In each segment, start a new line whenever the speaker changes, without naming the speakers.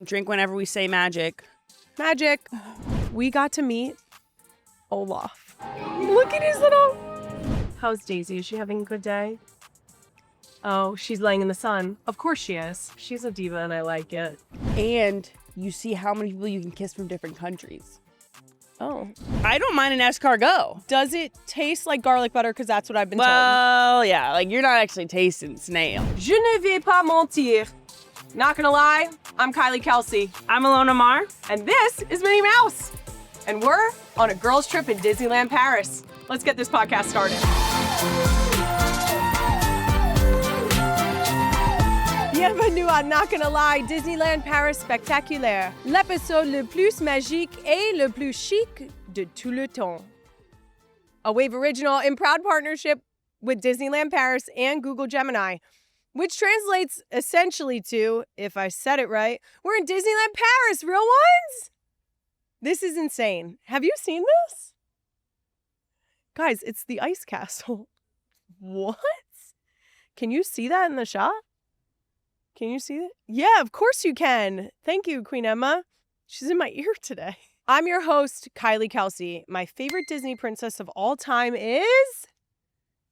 Drink whenever we say magic.
Magic. We got to meet Olaf. Look at his little... How's Daisy? Is she having a good day? Oh, she's laying in the sun. Of course she is. She's a diva and I like it.
And you see how many people you can kiss from different countries.
Oh.
I don't mind an escargot.
Does it taste like garlic butter? Because that's what I've been told.
Well, yeah, like you're not actually tasting snail.
Je ne vais pas mentir. Not gonna lie, I'm Kylie Kelsey.
I'm Ilona Maher.
And this is Minnie Mouse. And we're on a girls' trip in Disneyland Paris. Let's get this podcast started. Bienvenue à Not Gonna Lie, Disneyland Paris Spectaculaire. L'épisode le plus magique et le plus chic de tout le temps. A Wave original in proud partnership with Disneyland Paris and Google Gemini, which translates essentially to, if I said it right, we're in Disneyland Paris, real ones? This is insane. Have you seen this? Guys, it's the ice castle. What? Can you see that in the shot? Can you see it? Yeah, of course you can. Thank you, Queen Emma. She's in my ear today. I'm your host, Kylie Kelsey. My favorite Disney princess of all time is...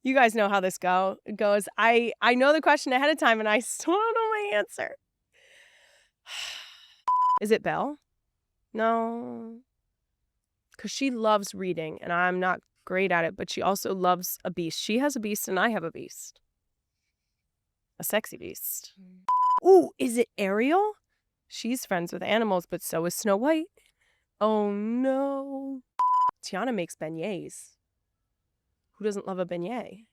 You guys know how this goes. I know the question ahead of time and I still don't know my answer. Is it Belle? No. Because she loves reading and I'm not great at it, but she also loves a beast. She has a beast and I have a beast. A sexy beast. Ooh, is it Ariel? She's friends with animals, but so is Snow White. Oh no. Tiana makes beignets. Who doesn't love a beignet?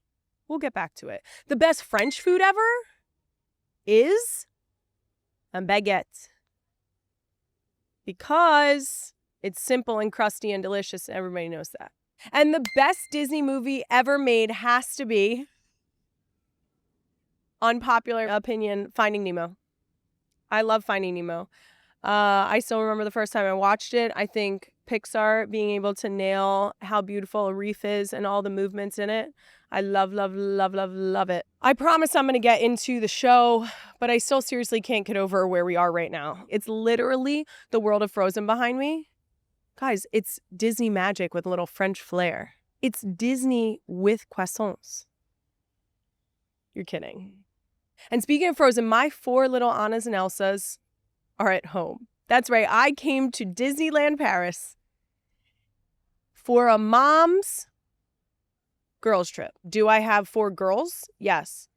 We'll get back to it. The best French food ever is a baguette. Because it's simple and crusty and delicious. Everybody knows that. And the best Disney movie ever made has to be, unpopular opinion, Finding Nemo. I love Finding Nemo. I still remember the first time I watched it. I think Pixar being able to nail how beautiful a reef is and all the movements in it. I love, love, love, love, love it. I promise I'm going to get into the show, but I still seriously can't get over where we are right now. It's literally the world of Frozen behind me. Guys, it's Disney magic with a little French flair. It's Disney with croissants. You're kidding. And speaking of Frozen, my 4 little Annas and Elsas are at home. That's right, I came to Disneyland Paris for a mom's girls trip. Do I have 4 girls? Yes.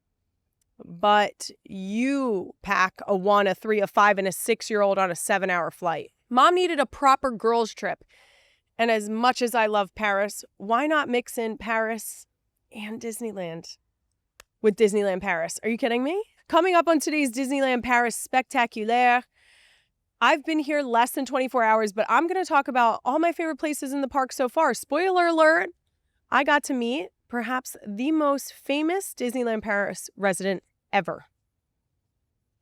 But you pack a 1, a 3, a 5, and a 6-year-old on a 7-hour flight. Mom needed a proper girls trip. And as much as I love Paris, why not mix in Paris and Disneyland with Disneyland Paris? Are you kidding me? Coming up on today's Disneyland Paris Spectaculaire, I've been here less than 24 hours, but I'm going to talk about all my favorite places in the park so far. Spoiler alert, I got to meet perhaps the most famous Disneyland Paris resident ever.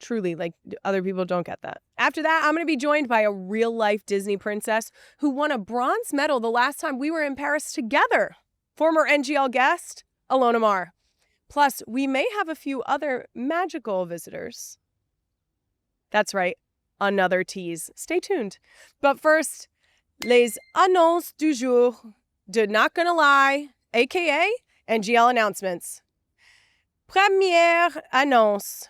Truly, like, other people don't get that. After that, I'm going to be joined by a real-life Disney princess who won a bronze medal the last time we were in Paris together. Former NGL guest, Ilona Maher. Plus, we may have a few other magical visitors. That's right. Another tease. Stay tuned. But first, les annonces du jour de Not Gonna Lie, aka NGL announcements. Première annonce.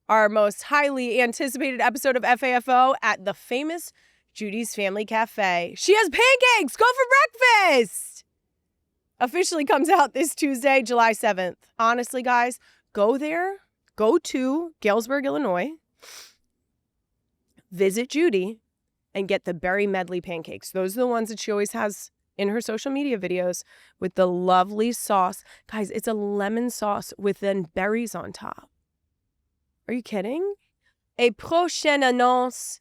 Our most highly anticipated episode of FAFO at the famous Judy's Family Cafe. She has pancakes! Go for breakfast! Officially comes out this Tuesday, July 7th. Honestly, guys, go there. Go to Galesburg, Illinois. Visit Judy and get the berry medley pancakes. Those are the ones that she always has in her social media videos with the lovely sauce. Guys, it's a lemon sauce with then berries on top. Are you kidding? A prochaine annonce.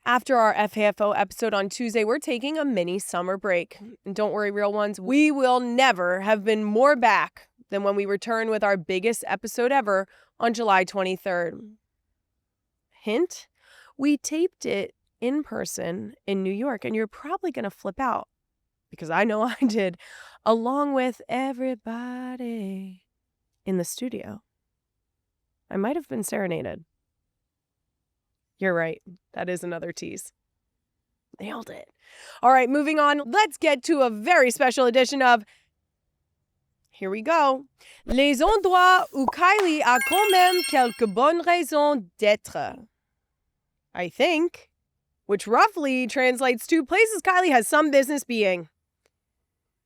After our FAFO episode on Tuesday, we're taking a mini summer break. And don't worry, real ones, we will never have been more back than when we return with our biggest episode ever on July 23rd. Hint? We taped it in person in New York, and you're probably going to flip out because I know I did, along with everybody in the studio. I might have been serenaded. You're right. That is another tease. Nailed it. All right, moving on. Let's get to a very special edition of, here we go, Les endroits où Kylie a quand même quelques bonnes raisons d'être. I think, which roughly translates to places Kylie has some business being.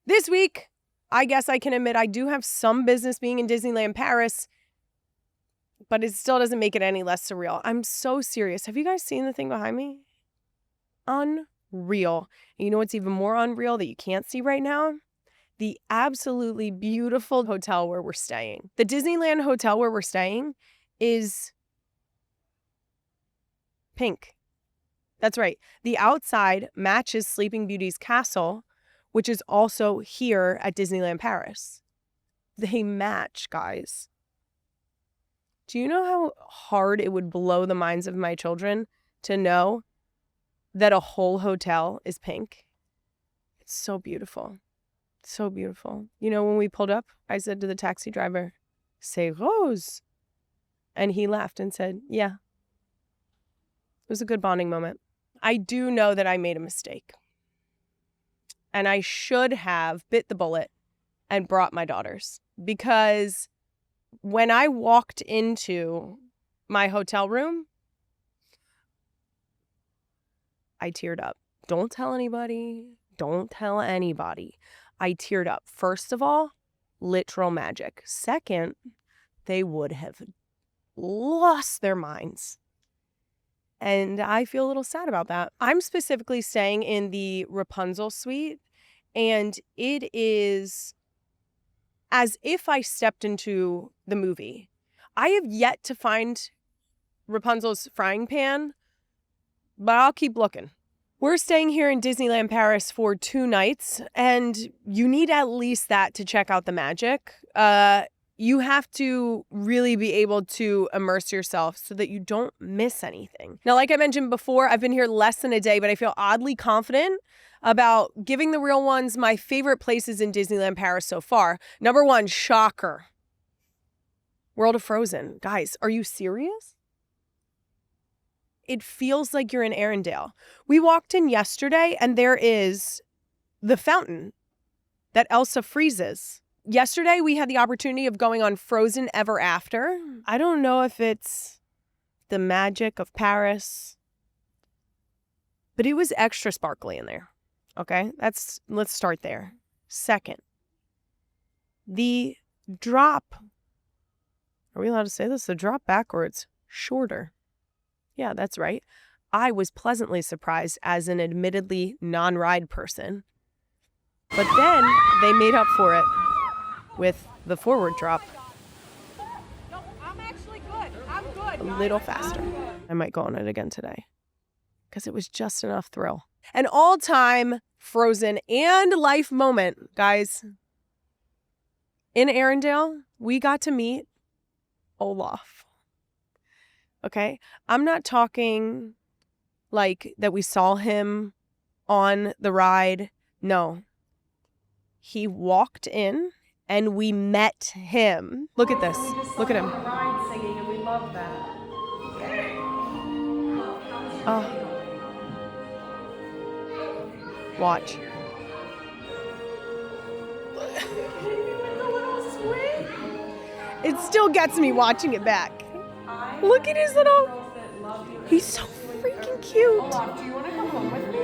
This week, I guess I can admit I do have some business being in Disneyland Paris, but it still doesn't make it any less surreal. I'm so serious. Have you guys seen the thing behind me? Unreal. And you know what's even more unreal that you can't see right now? The absolutely beautiful hotel where we're staying. The Disneyland hotel where we're staying is pink. That's right. The outside matches Sleeping Beauty's castle, which is also here at Disneyland Paris. They match, guys. Do you know how hard it would blow the minds of my children to know that a whole hotel is pink? It's so beautiful. So beautiful. You know, when we pulled up, I said to the taxi driver, "C'est rose." And he laughed and said, yeah. It was a good bonding moment. I do know that I made a mistake. And I should have bit the bullet and brought my daughters. Because when I walked into my hotel room, I teared up. Don't tell anybody. Don't tell anybody. I teared up. First of all, literal magic. Second, they would have lost their minds. And I feel a little sad about that. I'm specifically staying in the Rapunzel suite, and it is as if I stepped into the movie. I have yet to find Rapunzel's frying pan, but I'll keep looking. We're staying here in Disneyland Paris for 2 nights, and you need at least that to check out the magic. You have to really be able to immerse yourself so that you don't miss anything. Now, like I mentioned before, I've been here less than a day, but I feel oddly confident about giving the real ones my favorite places in Disneyland Paris so far. Number 1, shocker. World of Frozen. Guys, are you serious? It feels like you're in Arendelle. We walked in yesterday and there is the fountain that Elsa freezes. Yesterday, we had the opportunity of going on Frozen Ever After. I don't know if it's the magic of Paris, but it was extra sparkly in there. Okay, let's start there. Second, the drop. Are we allowed to say this? The drop backwards, shorter. Yeah, that's right. I was pleasantly surprised as an admittedly non-ride person. But then they made up for it with the forward drop.
No, I'm actually good. I'm good.
A little faster. I might go on it again today because it was just enough thrill. An all-time Frozen and life moment, guys. In Arendelle, we got to meet Olaf. Okay? I'm not talking like that we saw him on the ride. No. He walked in and we met him. Look at this. Look at him.
Ride singing, and we love that.
Oh. Watch. It still gets me watching it back. Look at his little... He's so freaking cute.
Olaf, do you want to come home with me?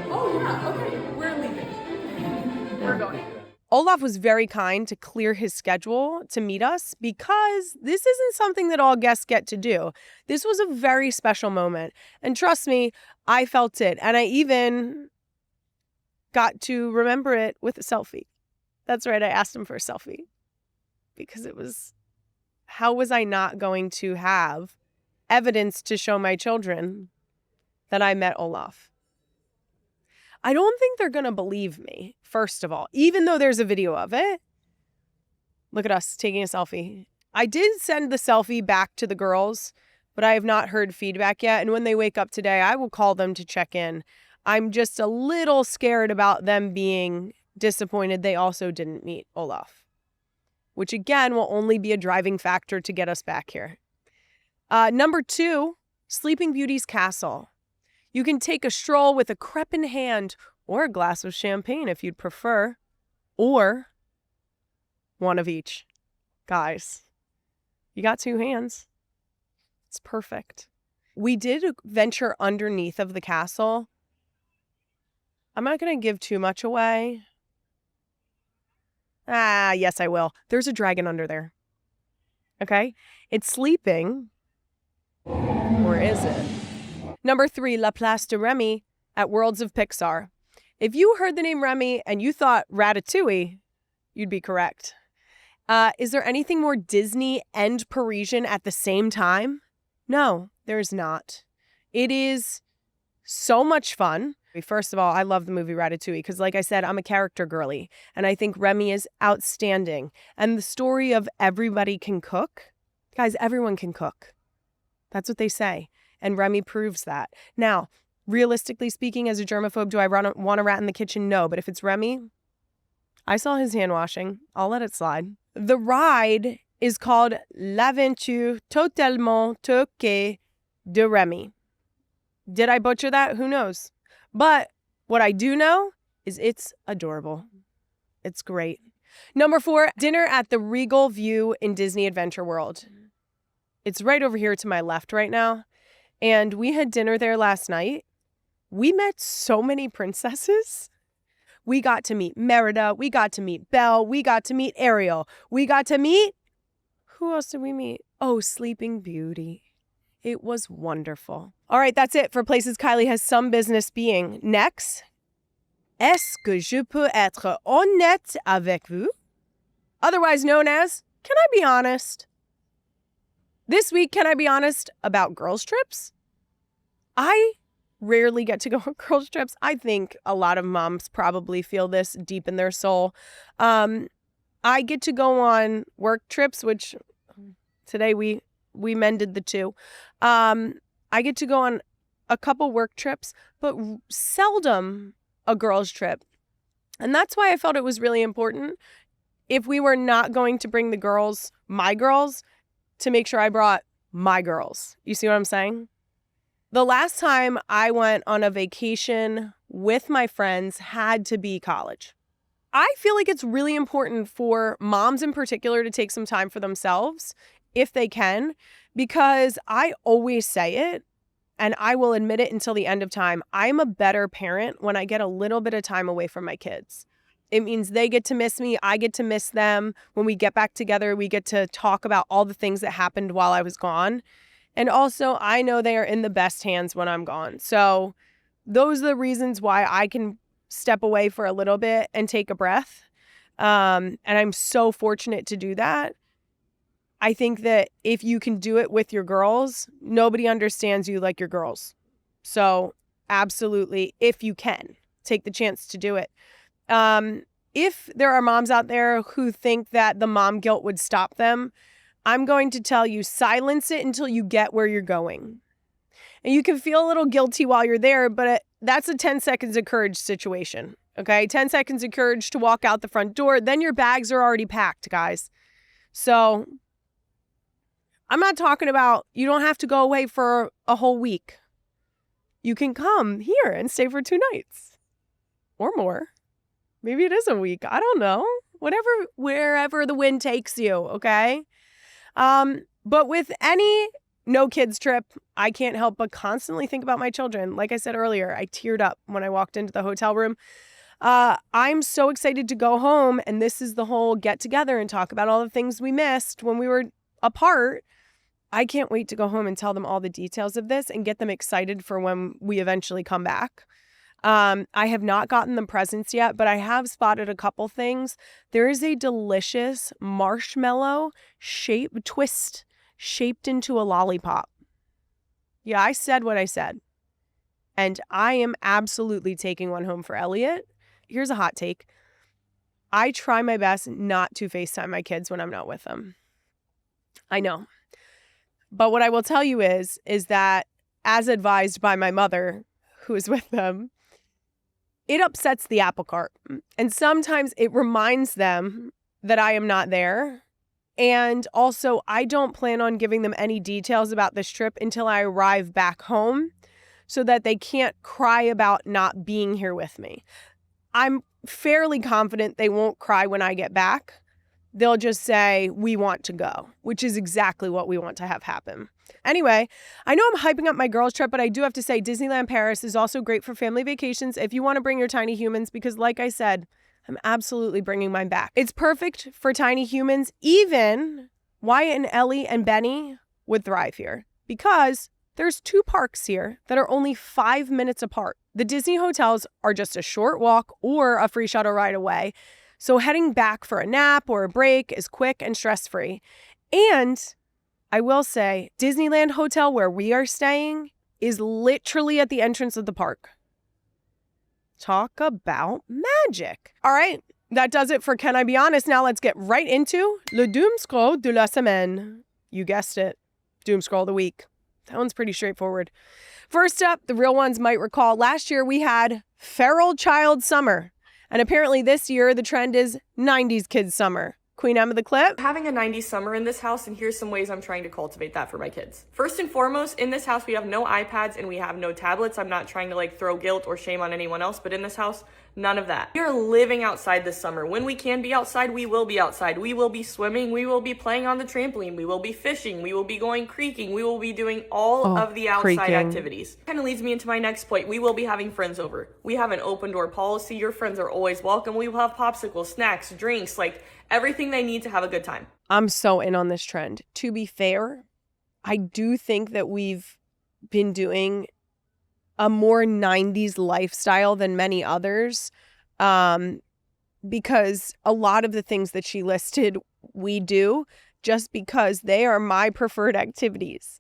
Oh, yeah. Okay. We're leaving. We're going.
Olaf was very kind to clear his schedule to meet us because this isn't something that all guests get to do. This was a very special moment. And trust me, I felt it. And I even got to remember it with a selfie. That's right. I asked him for a selfie because it was... How was I not going to have evidence to show my children that I met Olaf? I don't think they're going to believe me, first of all, even though there's a video of it. Look at us taking a selfie. I did send the selfie back to the girls, but I have not heard feedback yet. And when they wake up today, I will call them to check in. I'm just a little scared about them being disappointed they also didn't meet Olaf, which again will only be a driving factor to get us back here. Number 2, Sleeping Beauty's castle. You can take a stroll with a crepe in hand or a glass of champagne if you'd prefer, or one of each. Guys, you got 2 hands. It's perfect. We did venture underneath of the castle. I'm not going to give too much away. Yes, I will. There's a dragon under there. Okay? It's sleeping. Or is it? Number 3, La Place de Remy at Worlds of Pixar. If you heard the name Remy and you thought Ratatouille, you'd be correct. Is there anything more Disney and Parisian at the same time? No, there's not. It is so much fun. First of all, I love the movie Ratatouille because, like I said, I'm a character girly, and I think Remy is outstanding. And the story of everybody can cook. Guys, everyone can cook. That's what they say. And Remy proves that. Now, realistically speaking, as a germaphobe, do I want a rat in the kitchen? No. But if it's Remy, I saw his hand washing. I'll let it slide. The ride is called L'Aventure Totalement Toquée de Remy. Did I butcher that? Who knows? But what I do know is it's adorable. It's great. Number 4, dinner at the Regal View in Disney Adventure World. It's right over here to my left right now. And we had dinner there last night. We met so many princesses. We got to meet Merida. We got to meet Belle. We got to meet Ariel. We got to meet... Who else did we meet? Oh, Sleeping Beauty. It was wonderful. All right, that's it for places Kylie has some business being. Next, est-ce que je peux être honnête avec vous? Otherwise known as, can I be honest? This week, can I be honest about girls' trips? I rarely get to go on girls' trips. I think a lot of moms probably feel this deep in their soul. I get to go on work trips, which today we mended the 2. I get to go on a couple work trips, but seldom a girls' trip. And that's why I felt it was really important, if we were not going to bring the girls, my girls, to make sure I brought my girls. You see what I'm saying? The last time I went on a vacation with my friends had to be college. I feel like it's really important for moms in particular to take some time for themselves, if they can, because I always say it, and I will admit it until the end of time. I'm a better parent when I get a little bit of time away from my kids. It means they get to miss me. I get to miss them. When we get back together, we get to talk about all the things that happened while I was gone. And also, I know they are in the best hands when I'm gone. So those are the reasons why I can step away for a little bit and take a breath. And I'm so fortunate to do that. I think that if you can do it with your girls, nobody understands you like your girls. So absolutely, if you can, take the chance to do it. If there are moms out there who think that the mom guilt would stop them, I'm going to tell you, silence it until you get where you're going. And you can feel a little guilty while you're there, but that's a 10 seconds of courage situation, okay? 10 seconds of courage to walk out the front door. Then your bags are already packed, guys. So I'm not talking about you don't have to go away for a whole week. You can come here and stay for 2 nights or more. Maybe it is a week. I don't know. Wherever the wind takes you, okay? But with any no kids trip, I can't help but constantly think about my children. Like I said earlier, I teared up when I walked into the hotel room. I'm so excited to go home, and this is the whole get together and talk about all the things we missed when we were apart. I can't wait to go home and tell them all the details of this and get them excited for when we eventually come back. I have not gotten them presents yet, but I have spotted a couple things. There is a delicious marshmallow twist shaped into a lollipop. Yeah, I said what I said. And I am absolutely taking one home for Elliot. Here's a hot take. I try my best not to FaceTime my kids when I'm not with them. I know. But what I will tell you is that, as advised by my mother, who is with them, it upsets the apple cart. And sometimes it reminds them that I am not there. And also, I don't plan on giving them any details about this trip until I arrive back home so that they can't cry about not being here with me. I'm fairly confident they won't cry when I get back. They'll just say, we want to go, which is exactly what we want to have happen. Anyway, I know I'm hyping up my girls trip, but I do have to say Disneyland Paris is also great for family vacations if you want to bring your tiny humans, because like I said, I'm absolutely bringing mine back. It's perfect for tiny humans. Even Wyatt and Ellie and Benny would thrive here because there's 2 parks here that are only 5 minutes apart. The Disney hotels are just a short walk or a free shuttle ride away. So heading back for a nap or a break is quick and stress-free. And I will say, Disneyland Hotel where we are staying is literally at the entrance of the park. Talk about magic. All right, that does it for Can I Be Honest? Now let's get right into Le Doom Scroll de la Semaine. You guessed it, Doom Scroll of the Week. That one's pretty straightforward. First up, the real ones might recall last year we had Feral Child Summer. And apparently this year, the trend is 90s Kids Summer. Queen Emma the Clip.
Having a 90s summer in this house, and here's some ways I'm trying to cultivate that for my kids. First and foremost, in this house, we have no iPads and we have no tablets. I'm not trying to throw guilt or shame on anyone else, but in this house, none of that. We are living outside this summer. When we can be outside, we will be outside. We will be swimming. We will be playing on the trampoline. We will be fishing. We will be going creeking. We will be doing all of the outside activities. Kind of leads me into my next point. We will be having friends over. We have an open door policy. Your friends are always welcome. We will have popsicles, snacks, drinks, everything they need to have a good time.
I'm so in on this trend. To be fair, I do think that we've been doing a more 90s lifestyle than many others, because a lot of the things that she listed we do just because they are my preferred activities.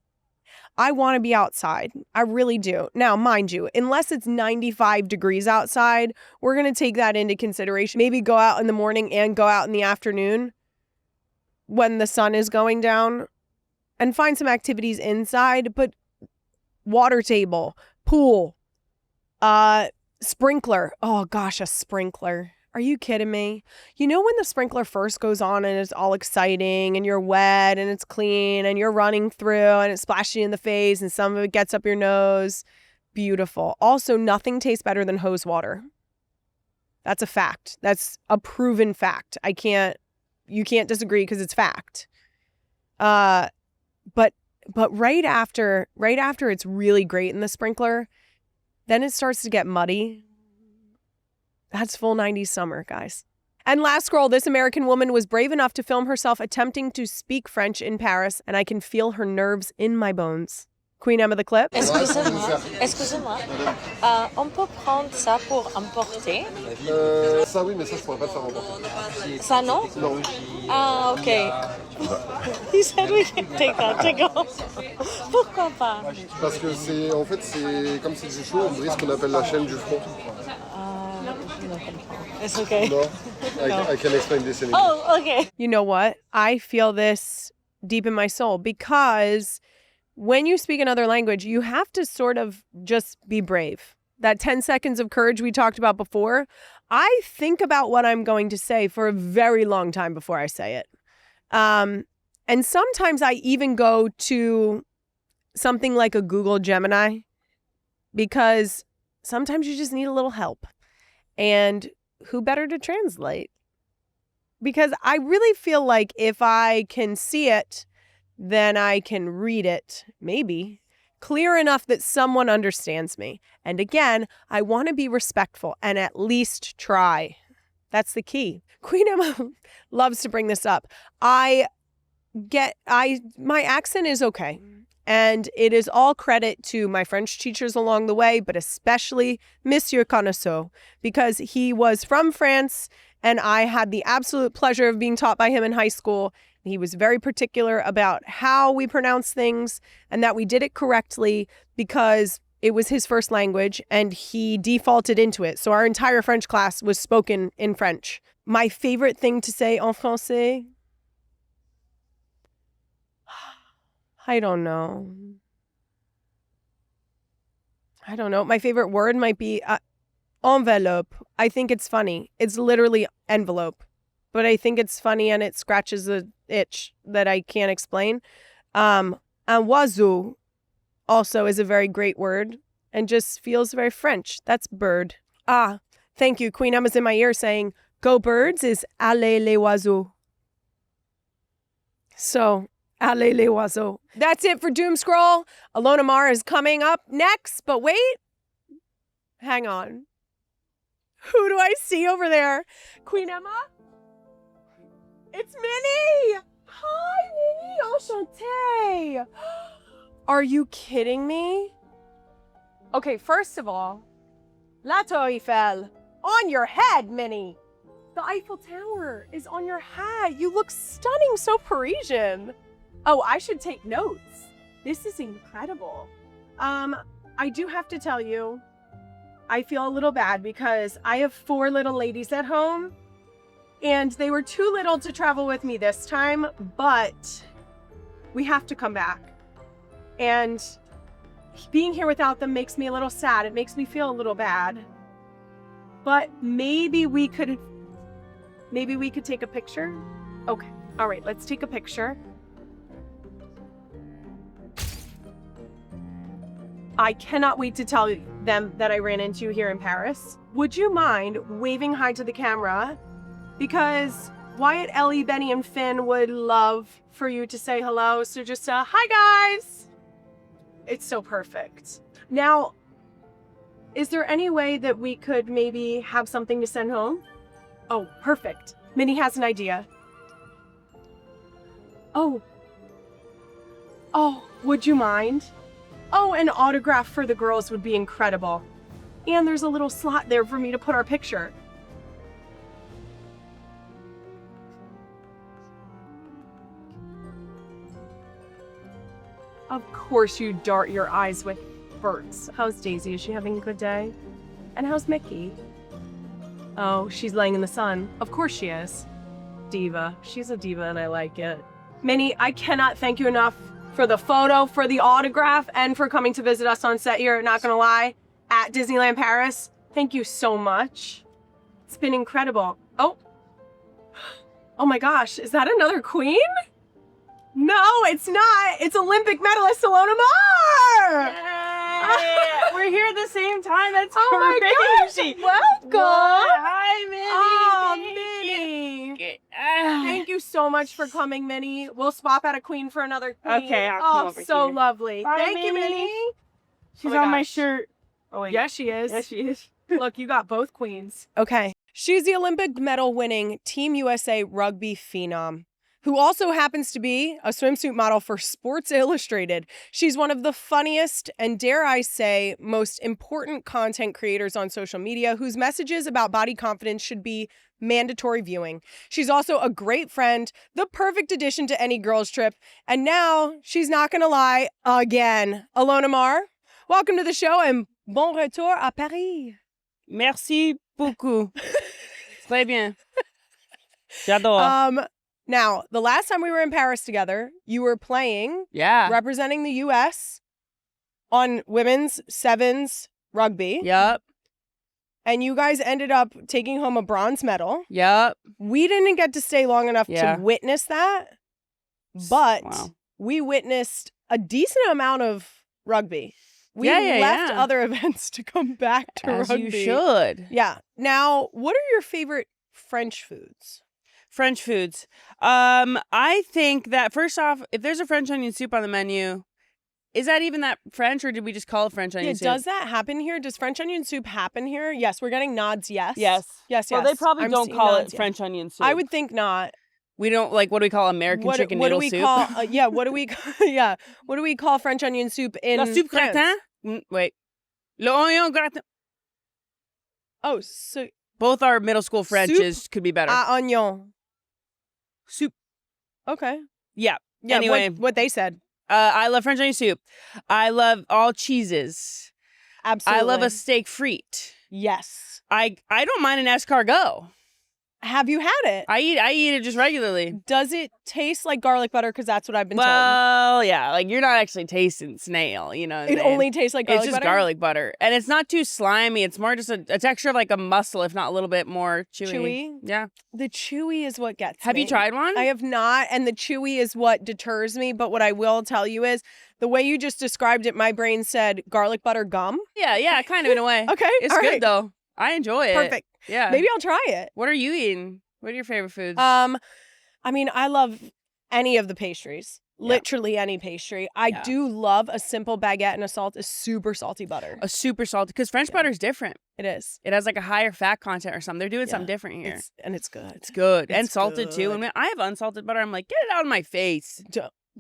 I want to be outside. I really do. Now, mind you, unless it's 95 degrees outside, we're going to take that into consideration. Maybe go out in the morning and go out in the afternoon when the sun is going down and find some activities inside. But water table, pool, sprinkler. Oh gosh, a sprinkler. Are you kidding me? You know when the sprinkler first goes on and it's all exciting and you're wet and it's clean and you're running through and it splashes you in the face and some of it gets up your nose? Beautiful. Also, nothing tastes better than hose water. That's a fact. That's a proven fact. You can't disagree because it's fact. But right after it's really great in the sprinkler, then it starts to get muddy. That's full 90s summer, guys. And last scroll, this American woman was brave enough to film herself attempting to speak French in Paris, and I can feel her nerves in my bones. Queen Emma the Clip.
Excusez-moi, on peut prendre ça pour emporter?
Ça oui, mais ça je pourrais pas te faire emporter.
Ça non?
Non.
Ah, okay. He said we can take that to go. Pourquoi pas?
Parce que c'est comme c'est du chaud, on brise ce qu'on appelle la chaîne du front.
It's okay.
No, I can explain this in English.
Oh, okay.
You know what? I feel this deep in my soul because when you speak another language, you have to sort of just be brave. That 10 seconds of courage we talked about before, I think about what I'm going to say for a very long time before I say it. And sometimes I even go to something like a Google Gemini because sometimes you just need a little help. And who better to translate? Because I really feel like if I can see it, then I can read it, maybe, clear enough that someone understands me. And again, I want to be respectful and at least try. That's the key. Queen Emma loves to bring this up. My accent is okay. And it is all credit to my French teachers along the way, but especially Monsieur Connoisseur, because he was from France and I had the absolute pleasure of being taught by him in high school. He was very particular about how we pronounce things and that we did it correctly because it was his first language and he defaulted into it. So our entire French class was spoken in French. My favorite thing to say en français, I don't know. My favorite word might be envelope. I think it's funny. It's literally envelope. but I think it's funny and it scratches the itch that I can't explain. Un oiseau also is a very great word and just feels very French. That's bird. Ah, thank you. Queen Emma's in my ear saying, go birds is allez les oiseaux. So, allez les oiseaux. That's it for Doom Scroll. Ilona Maher is coming up next, but wait. Hang on. Who do I see over there? Queen Emma? It's Minnie! Hi, Minnie! Enchantée! Are you kidding me? Okay, first of all, La Tour Eiffel, on your head, Minnie! The Eiffel Tower is on your hat. You look stunning, so Parisian. Oh, I should take notes. This is incredible. I do have to tell you, I feel a little bad because I have 4 little ladies at home and they were too little to travel with me this time, but we have to come back. And being here without them makes me a little sad. It makes me feel a little bad. But maybe we could take a picture. Okay. All right, let's take a picture. I cannot wait to tell them that I ran into you here in Paris. Would you mind waving hi to the camera? Because Wyatt, Ellie, Benny, and Finn would love for you to say hello. So just hi, guys. It's so perfect. Now, is there any way that we could maybe have something to send home? Oh, perfect. Minnie has an idea. Oh, would you mind? Oh, an autograph for the girls would be incredible. And there's a little slot there for me to put our picture. Of course you dart your eyes with birds. How's Daisy? Is she having a good day? And how's Mickey? Oh, she's laying in the sun. Of course she is. Diva. She's a diva and I like it. Minnie, I cannot thank you enough for the photo, for the autograph, and for coming to visit us on set here, not gonna lie, at Disneyland Paris. Thank you so much. It's been incredible. Oh my gosh, is that another queen? No, it's not. It's Olympic medalist Ilona Maher!
We're here at the same time. That's
Oh
crazy.
my gosh, welcome!
Hi, Minnie.
Oh, Minnie. Thank you so much for coming, Minnie. We'll swap out a queen for another queen.
Okay, I'll come over
so
here.
lovely.
Bye,
Thank you,
Minnie.
Minnie.
She's
Oh my
on my
gosh.
shirt. Oh, wait.
Yes, she is.
Yes, she is.
Look, you got both queens. Okay. She's the Olympic medal winning Team USA rugby phenom, who also happens to be a swimsuit model for Sports Illustrated. She's one of the funniest and, dare I say, most important content creators on social media whose messages about body confidence should be mandatory viewing. She's also a great friend, the perfect addition to any girls trip, and now she's not gonna lie again. Ilona Maher, welcome to the show and bon retour à Paris.
Merci beaucoup. Très bien. J'adore.
Now, the last time we were in Paris together, you were playing,
Yeah.
representing the U.S. on women's sevens rugby.
Yup.
And you guys ended up taking home a bronze medal.
Yup.
We didn't get to stay long enough
Yeah.
to witness that, but
Wow.
we witnessed a decent amount of rugby. We
Yeah,
left
yeah.
other events to come back to
As
rugby.
you should.
Yeah. Now, what are your favorite French foods?
French foods. I think that first off, if there's a French onion soup on the menu, is that even that French, or did we just call it French onion soup?
Does that happen here? Does French onion soup happen here? Yes, we're getting nods. Yes.
Yes.
Yes.
Well, they probably
I'm
don't
seeing
call it
nods, yes.
French onion soup.
I would think not.
We don't what do we call American chicken
what
noodle
do we
soup?
call? What do we? What do we call French onion soup in
La soupe
France?
gratin? Wait. Le oignon gratin.
Oh, so
Both our middle school Frenches could be better.
onion
Soup.
Okay.
Yeah.
Yeah.
Anyway.
what they said.
I love French onion soup. I love all cheeses.
Absolutely.
I love a steak frite.
Yes.
I don't mind an escargot.
Have you had it?
I eat it just regularly.
Does it taste like garlic butter? Because that's what I've been told.
Well, yeah, like you're not actually tasting snail, you know what I'm
It
saying?
only tastes like garlic
It's just
butter?
garlic butter. And it's not too slimy. It's more just a texture of like a mussel, if not a little bit more chewy.
Chewy?
Yeah.
The chewy is what gets
Have
me.
you tried one?
I have not, and the chewy is what deters me. But what I will tell you is, the way you just described it, my brain said garlic butter gum.
Yeah, kind of in a way.
Okay,
It's
all
good
right.
though. I enjoy it.
Perfect.
Yeah.
Maybe I'll try it.
What are you eating? What are your favorite foods?
I mean, I love any of the pastries. Literally any pastry. I do love a simple baguette and a super salty butter.
A super salty, because French butter is different.
It is.
It has like a higher fat content or something. They're doing something different here.
It's good.
It's good. And
It's
salted too.
good.
And when I have unsalted butter, I'm like, get it out of my face.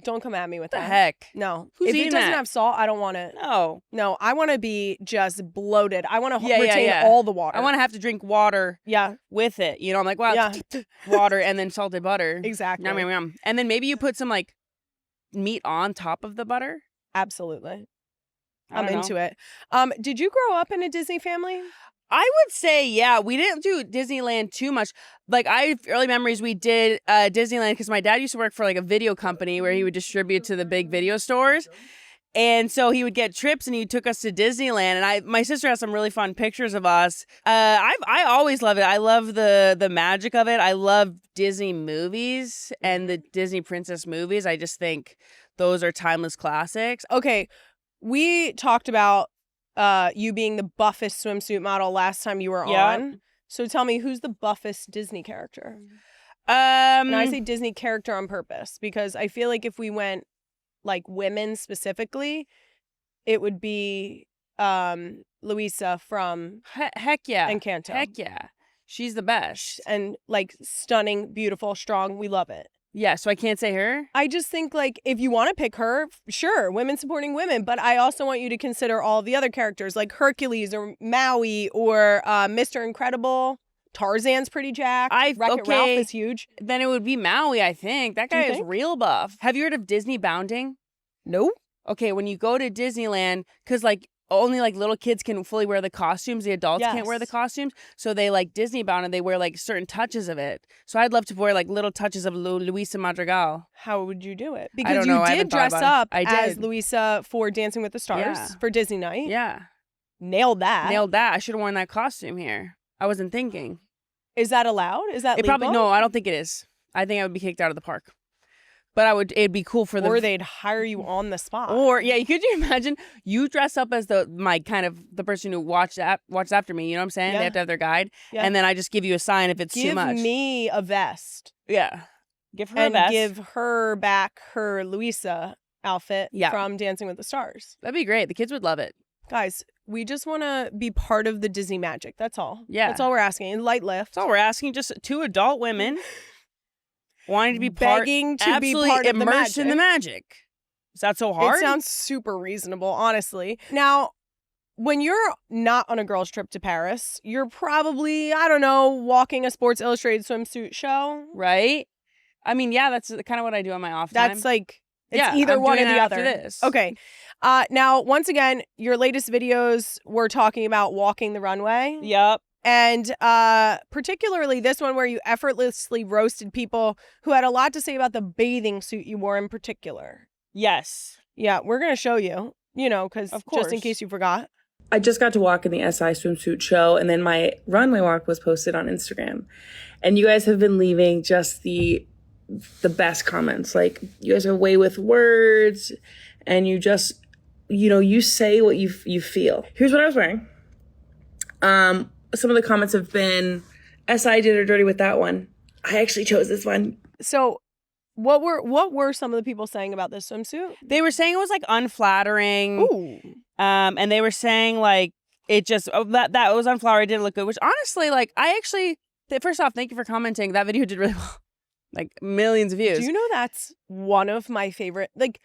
Don't come at me with
What
that.
the heck?
No.
Who's
if it
eating
doesn't
that?
have salt, I don't want it.
No.
I want to be just bloated. I want to
Yeah,
retain
yeah.
all the water.
I want to have to drink water with it. You know, I'm like, wow,
Yeah.
water and then salted butter.
Exactly.
Yum, yum, yum. And then maybe you put some like meat on top of the butter.
Absolutely.
I
I'm
don't
into it. Did you grow up in a Disney family?
I would say, yeah, we didn't do Disneyland too much. Like, I have early memories we did Disneyland because my dad used to work for like a video company where he would distribute to the big video stores. And so he would get trips and he took us to Disneyland. And my sister has some really fun pictures of us. I always love it. I love the magic of it. I love Disney movies and the Disney princess movies. I just think those are timeless classics.
Okay. We talked about you being the Buffest swimsuit model last time you were on. So tell me, who's the Buffest Disney character? And I say Disney character on purpose because I feel like if we went like women specifically, it would be Louisa from
heck yeah.
Encanto.
Heck yeah. She's the best.
And like stunning, beautiful, strong. We love it.
Yeah, so I can't say her?
I just think like if you want to pick her, sure, women supporting women. But I also want you to consider all the other characters like Hercules or Maui or Mr. Incredible. Tarzan's pretty jacked. Wreck-It Ralph is huge.
Then it would be Maui, I think. That guy is real buff. Have you heard of Disney bounding?
No.
Okay, when you go to Disneyland, because like only like little kids can fully wear the costumes, the adults can't wear the costumes. So they like Disney bound and they wear like certain touches of it. So I'd love to wear like little touches of Luisa Madrigal.
How would you do it?
I
Because
don't know. I
you
haven't
did
thought
dress
about
up
it. I
as
did.
Louisa for Dancing with the Stars for Disney night.
Yeah.
Nailed that.
Nailed that. I should have worn that costume here. I wasn't thinking.
Is that allowed? Is that
It
legal?
probably, no, I don't think it is. I think I would be kicked out of the park. But it'd be cool for the.
Or they'd hire you on the spot.
Or could you imagine you dress up as the person who watched after me? You know what I'm saying?
Yeah.
They have to have their guide,
Yeah.
and then I just give you a sign if it's too much.
Give me a vest.
Yeah, give her
And
a vest.
give her back her Louisa outfit from Dancing with the Stars.
That'd be great. The kids would love it.
Guys, we just want to be part of the Disney magic. That's all.
Yeah.
That's all we're asking. And light lift.
That's all we're asking. Just two adult women wanting to be
Begging to be
absolutely
part of the
immersed in the magic. Is that so hard?
It sounds super reasonable, honestly. Now, when you're not on a girls' trip to Paris, you're probably, I don't know, walking a Sports Illustrated swimsuit show.
Right? I mean, yeah, that's kind of what I do on my off time.
That's like, it's
Yeah,
either
I'm
one or
doing
the
that
other.
after this.
Okay. Now, once again, your latest videos were talking about walking the runway.
Yep.
And particularly this one where you effortlessly roasted people who had a lot to say about the bathing suit you wore in particular.
Yes.
Yeah, we're going to show you, because just in case you forgot.
I just got to walk in the SI swimsuit show, and then my runway walk was posted on Instagram. And you guys have been leaving just the best comments. Like, you guys are way with words, and you just, you say what you feel. Here's what I was wearing. Some of the comments have been, SI did her dirty with that one. I actually chose this one.
So what were some of the people saying about this swimsuit?
They were saying it was like unflattering.
Ooh.
And they were saying like it just that was unflattering. It didn't look good. Which honestly, like first off, thank you for commenting. That video did really well, like millions of views.
Do you know that's one of my favorite? Like,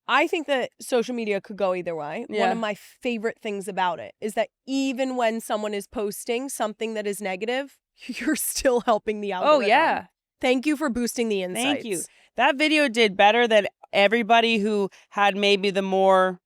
I think that social media could go either way.
Yeah.
One of my favorite things about it is that even when someone is posting something that is negative, you're still helping the algorithm.
Oh yeah.
Thank you for boosting the insights.
Thank you. That video did better than everybody who had maybe the more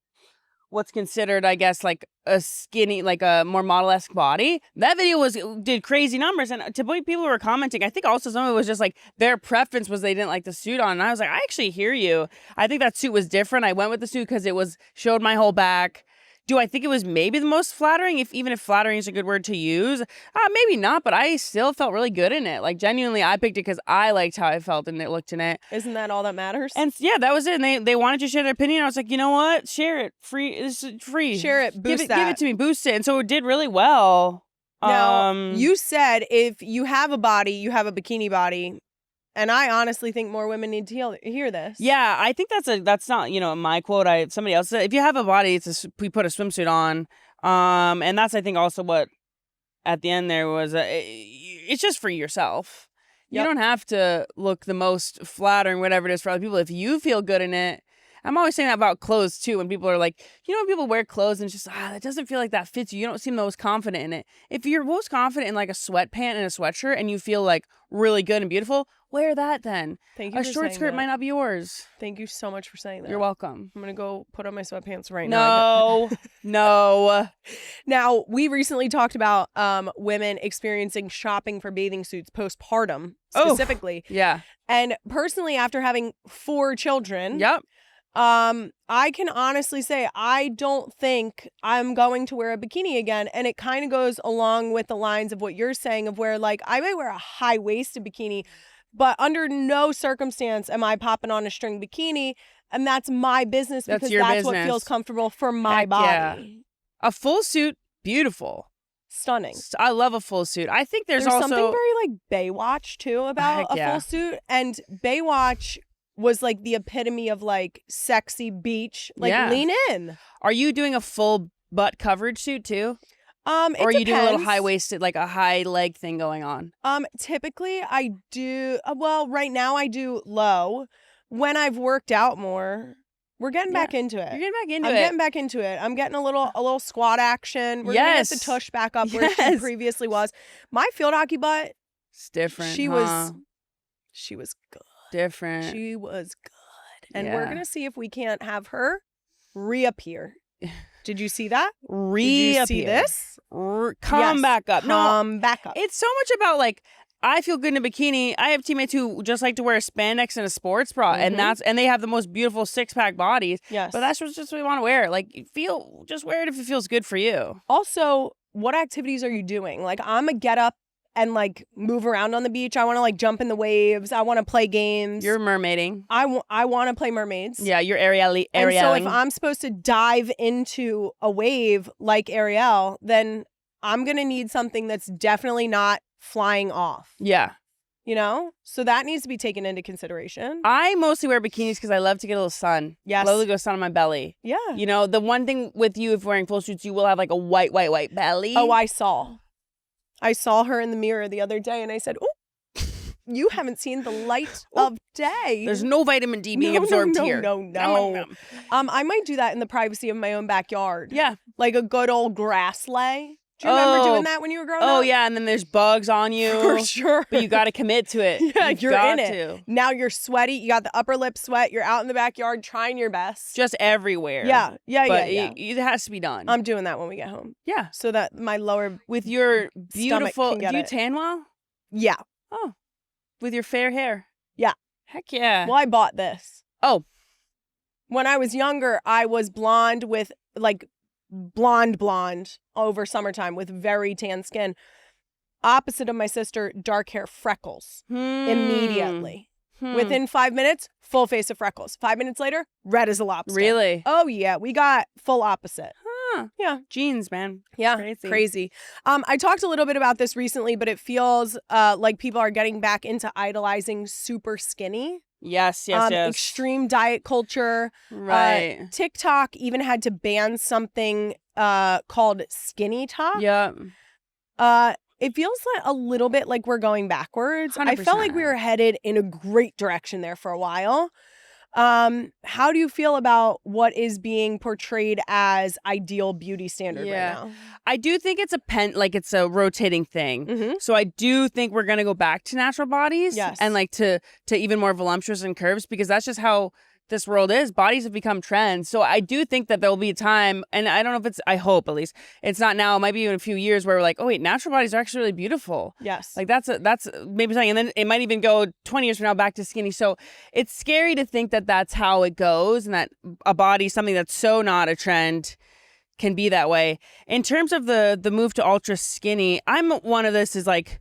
what's considered, I guess, like a skinny, like a more model-esque body. That video did crazy numbers. And to point people who were commenting, I think also some of it was just like their preference was they didn't like the suit on. And I was like, I actually hear you. I think that suit was different. I went with the suit because it showed my whole back. Do I think it was maybe the most flattering? Even if flattering is a good word to use, maybe not. But I still felt really good in it. Like genuinely, I picked it because I liked how I felt and it looked in it.
Isn't that all that matters?
And yeah, that was it. And they wanted to share their opinion. I was like, you know what? Share it. Free. This is free.
Share it. Boost that.
Give it to me. Boost it. And so it did really well.
Now, you said if you have a body, you have a bikini body. And I honestly think more women need to hear this.
Yeah, I think that's not, my quote. Somebody else said, if you have a body, we put a swimsuit on. And that's, I think, also what at the end there was, it's just for yourself. Yep. You don't have to look the most flattering, whatever it is for other people. If you feel good in it. I'm always saying that about clothes too. When people are like, when people wear clothes and it's just, that doesn't feel like that fits you. You don't seem the most confident in it. If you're most confident in like a sweatpant and a sweatshirt and you feel like really good and beautiful, wear that then.
Thank you.
A short skirt might not be yours.
Thank you so much for saying that.
You're welcome.
I'm going to go put on my sweatpants right now.
No.
Now, we recently talked about women experiencing shopping for bathing suits postpartum specifically.
Yeah.
And personally, after having 4 children.
Yep.
I can honestly say I don't think I'm going to wear a bikini again. And it kind of goes along with the lines of what you're saying of where like I might wear a high-waisted bikini, but under no circumstance am I popping on a string bikini. And that's my business because that's what feels comfortable for my body.
Yeah. A full suit, beautiful.
Stunning.
I love a full suit. I think there's also
something very like Baywatch too about full suit. And Baywatch was like the epitome of like sexy beach, like lean in.
Are you doing a full butt coverage suit too?
Or
are you doing a little high waisted, like a high leg thing going on?
Typically I do. Well, right now I do low. When I've worked out more, we're getting back into it.
You're getting back into
I'm getting back into it. I'm getting a little squat action. We're gonna get the tush back up where she previously was. My field hockey butt.
It's different.
She was good.
Different.
She was good. And we're going to see if we can't have her reappear. Did you see that?
Reappear.
Did you see this?
Come back up.
Come back up.
It's so much about like, I feel good in a bikini. I have teammates who just like to wear a spandex and a sports bra, and they have the most beautiful 6-pack bodies. Yes. But that's just what we want to wear. Like, just wear it if it feels good for you.
Also, what activities are you doing? Like, I'm a get up and like move around on the beach. I want to like jump in the waves. I want to play games.
You're mermaiding.
I want to play mermaids.
Yeah, you're Ariel.
And so if I'm supposed to dive into a wave like Ariel, then I'm going to need something that's definitely not flying off.
Yeah.
So that needs to be taken into consideration.
I mostly wear bikinis because I love to get a little sun.
Yes.
I love to go sun on my belly.
Yeah.
The one thing with you, if wearing full suits, you will have like a white belly.
Oh, I saw her in the mirror the other day and I said, oh, you haven't seen the light of day.
There's no vitamin D being absorbed here.
No. I might do that in the privacy of my own backyard.
Yeah.
Like a good old grass lay. Do you remember doing that when you were growing up?
Oh, yeah. And then there's bugs on you.
For sure.
But you got to commit to it.
Yeah, you're in it. Now you're sweaty. You got the upper lip sweat. You're out in the backyard trying your best.
Just everywhere.
Yeah.
But it has to be done.
I'm doing that when we get home.
Yeah.
So that my lower
with your beautiful.
Do
you tan well?
Yeah.
Oh. With your fair hair?
Yeah.
Heck yeah.
Well, I bought this.
Oh.
When I was younger, I was blonde with like blonde over summertime with very tan skin. Opposite of my sister, dark hair, freckles immediately. Within 5 minutes, full face of freckles. 5 minutes later, red as a lobster.
Really?
Oh yeah, we got full opposite. Yeah.
Genes, man.
Yeah. Crazy. I talked a little bit about this recently, but it feels like people are getting back into idolizing super skinny.
Yes.
Extreme diet culture.
Right.
TikTok even had to ban something called skinny top.
Yeah.
It feels like a little bit like we're going backwards.
100%.
I felt like we were headed in a great direction there for a while. How do you feel about what is being portrayed as ideal beauty standard right now?
I do think it's it's a rotating thing.
Mm-hmm.
So I do think we're gonna go back to natural bodies.
Yes.
And like to even more voluptuous and curves because that's just how this world is. Bodies have become trends. So I do think that there'll be a time, and I don't know if it's, I hope at least, it's not now, it might be in a few years where we're like, oh wait, natural bodies are actually really beautiful.
Yes.
Like that's maybe something. And then it might even go 20 years from now back to skinny. So it's scary to think that that's how it goes and that a body, something that's so not a trend, can be that way. In terms of the move to ultra skinny, I'm one of this is like,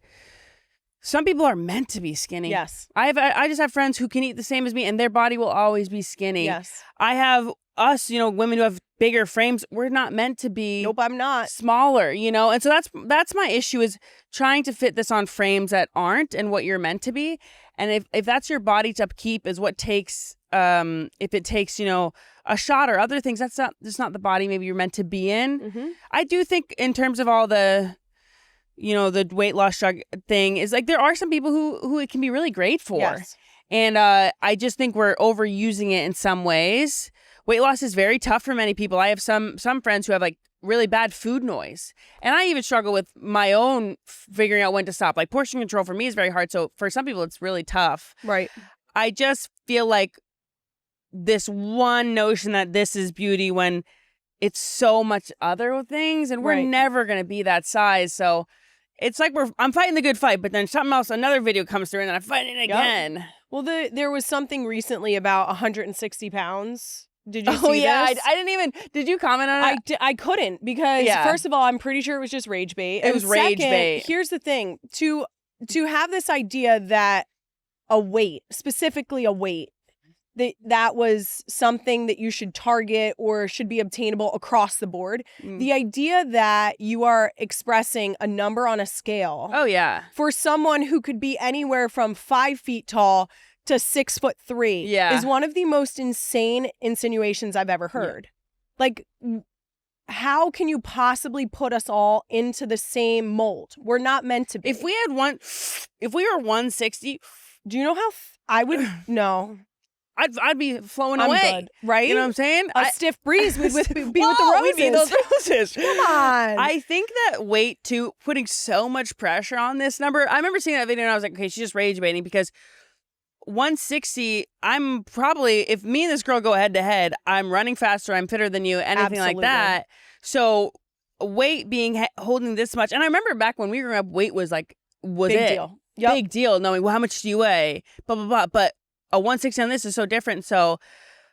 some people are meant to be skinny.
Yes.
I just have friends who can eat the same as me and their body will always be skinny.
Yes.
I have us, women who have bigger frames, we're not meant to be
Nope, I'm not.
smaller, And so that's my issue is trying to fit this on frames that aren't and what you're meant to be. And if that's your body to upkeep is what takes if it takes, a shot or other things, that's not the body maybe you're meant to be in.
Mm-hmm.
I do think in terms of all the the weight loss drug thing is like there are some people who it can be really great for.
Yes.
And I just think we're overusing it in some ways. Weight loss is very tough for many people. I have some friends who have like really bad food noise. And I even struggle with my own figuring out when to stop. Like portion control for me is very hard. So for some people it's really tough.
Right.
I just feel like this one notion that this is beauty when it's so much other things and we're
Right.
never going to be that size. So it's like I'm fighting the good fight, but then something else, another video comes through and then I'm fighting it again.
Well, there was something recently about 160 pounds. Did you see
Oh yeah,
this?
I didn't even. Did you comment on it?
I couldn't because
Yeah.
first of all, I'm pretty sure it was just rage bait.
It was rage
second,
bait.
Here's the thing: to have this idea that a weight, specifically a weight, that was something that you should target or should be obtainable across the board. The idea that you are expressing a number on a scale
Oh yeah,
for someone who could be anywhere from 5 feet tall to 6'3"
Yeah.
is one of the most insane insinuations I've ever heard. Like, how can you possibly put us all into the same mold? We're not meant to be.
if we were 160,
Do you know how I would? No.
I'd be flowing
I'm
away.
good, right?
You know what I'm saying?
A stiff breeze would be with the
Whoa,
roses.
we'd be those roses.
Come on.
I think that weight too, putting so much pressure on this number. I remember seeing that video and I was like, okay, she's just rage baiting because 160, I'm probably, if me and this girl go head to head, I'm running faster, I'm fitter than you, anything like
Absolutely.
that. So weight being holding this much, and I remember back when we grew up, weight was
Big
it.
deal. Yep.
Big deal, knowing, well, how much do you weigh? Blah, blah, blah. But a 160 on this is so different. So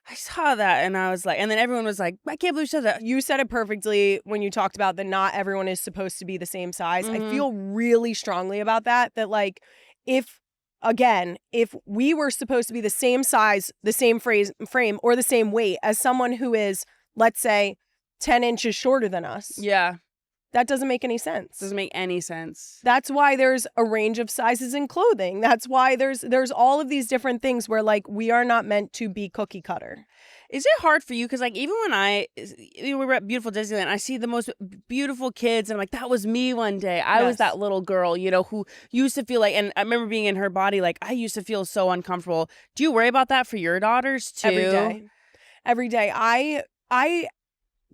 I saw that and I was like, and then everyone was like, I can't believe you said that.
You said it perfectly when you talked about that not everyone is supposed to be the same size. I
Mhm.
feel really strongly about that like if we were supposed to be the same size, the same frame, or the same weight as someone who is, let's say, 10 inches shorter than us,
Yeah,
that doesn't make any sense.
doesn't make any sense.
That's why there's a range of sizes in clothing. That's why there's all of these different things where like we are not meant to be cookie cutter.
Is it hard for you? Because like even when we were at beautiful Disneyland, I see the most beautiful kids, and I'm like, that was me one day. I was
Yes.
that little girl, who used to feel like, and I remember being in her body, like I used to feel so uncomfortable. Do you worry about that for your daughters too?
Every day. I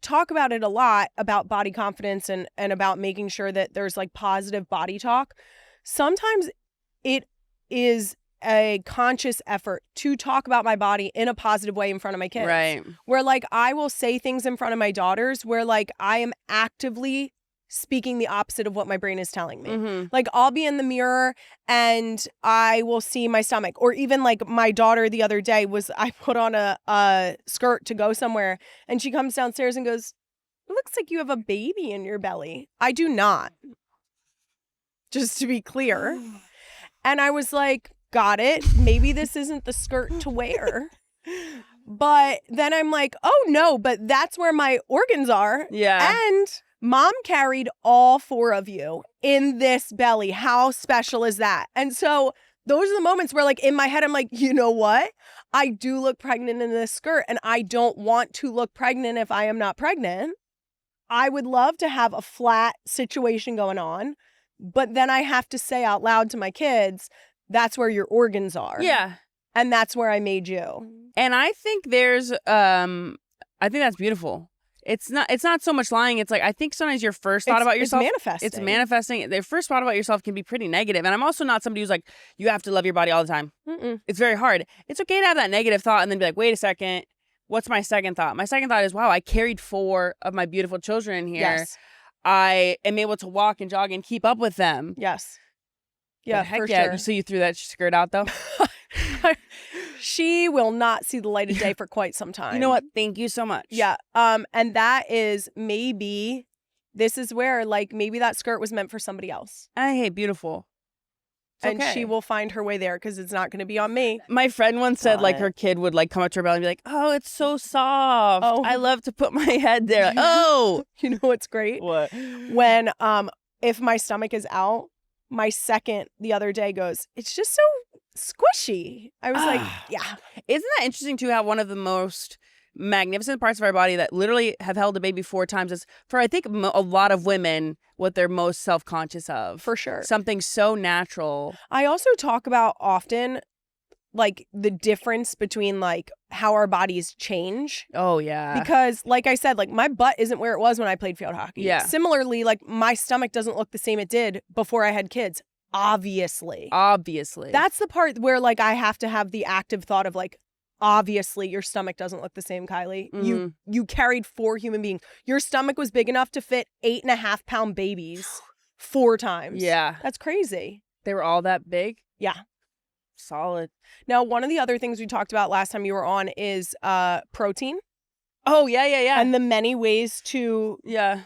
talk about it a lot, about body confidence and about making sure that there's like positive body talk. Sometimes it is a conscious effort to talk about my body in a positive way in front of my kids.
Right.
Where like I will say things in front of my daughters where like I am actively speaking the opposite of what my brain is telling me.
Mm-hmm.
Like I'll be in the mirror and I will see my stomach. Or even like my daughter the other day I put on a skirt to go somewhere and she comes downstairs and goes, "It looks like you have a baby in your belly." I do not. Just to be clear. And I was like, got it. Maybe this isn't the skirt to wear. But then I'm like, oh no, but that's where my organs are.
Yeah.
And Mom carried all 4 of you in this belly. How special is that? And so those are the moments where like in my head, I'm like, you know what? I do look pregnant in this skirt and I don't want to look pregnant if I am not pregnant. I would love to have a flat situation going on, but then I have to say out loud to my kids, that's where your organs are.
Yeah.
And that's where I made you.
And I think I think that's beautiful. It's not so much lying. It's like, I think sometimes your first thought about yourself.
It's manifesting.
It's manifesting. The first thought about yourself can be pretty negative. And I'm also not somebody who's like, you have to love your body all the time.
Mm-mm.
It's very hard. It's okay to have that negative thought and then be like, wait a second. What's my second thought? My second thought is, wow, I carried 4 of my beautiful children in here.
Yes.
I am able to walk and jog and keep up with them.
Yes. Yeah,
Heck
for
yeah.
sure.
So you threw that skirt out though?
She will not see the light of day for quite some time.
You know what? Thank you so much.
Yeah. And that is maybe this is where like maybe that skirt was meant for somebody else.
Hey, beautiful. It's
And
okay.
she will find her way there because it's not going to be on me.
My friend once said
Got
like
it.
her kid would like come up to her belly and be like, oh, it's so soft.
Oh.
I love to put my head there. Like, oh.
You know what's great?
What?
When if my stomach is out, my second the other day goes, it's just so squishy. I was like, yeah.
Isn't that interesting too how one of the most magnificent parts of our body that literally have held a baby 4 times is for, I think, a lot of women, what they're most self-conscious of.
For sure.
Something so natural.
I also talk about often like the difference between like how our bodies change.
Oh, yeah.
Because like I said, like my butt isn't where it was when I played field hockey.
Yeah.
Similarly, like my stomach doesn't look the same it did before I had kids. Obviously. That's the part where like I have to have the active thought of like, obviously your stomach doesn't look the same, Kylie. You carried 4 human beings. Your stomach was big enough to fit 8.5-pound babies 4 times.
Yeah.
That's crazy.
They were all that big?
Yeah.
Solid.
Now, one of the other things we talked about last time you were on is protein.
Oh, yeah.
And the many ways to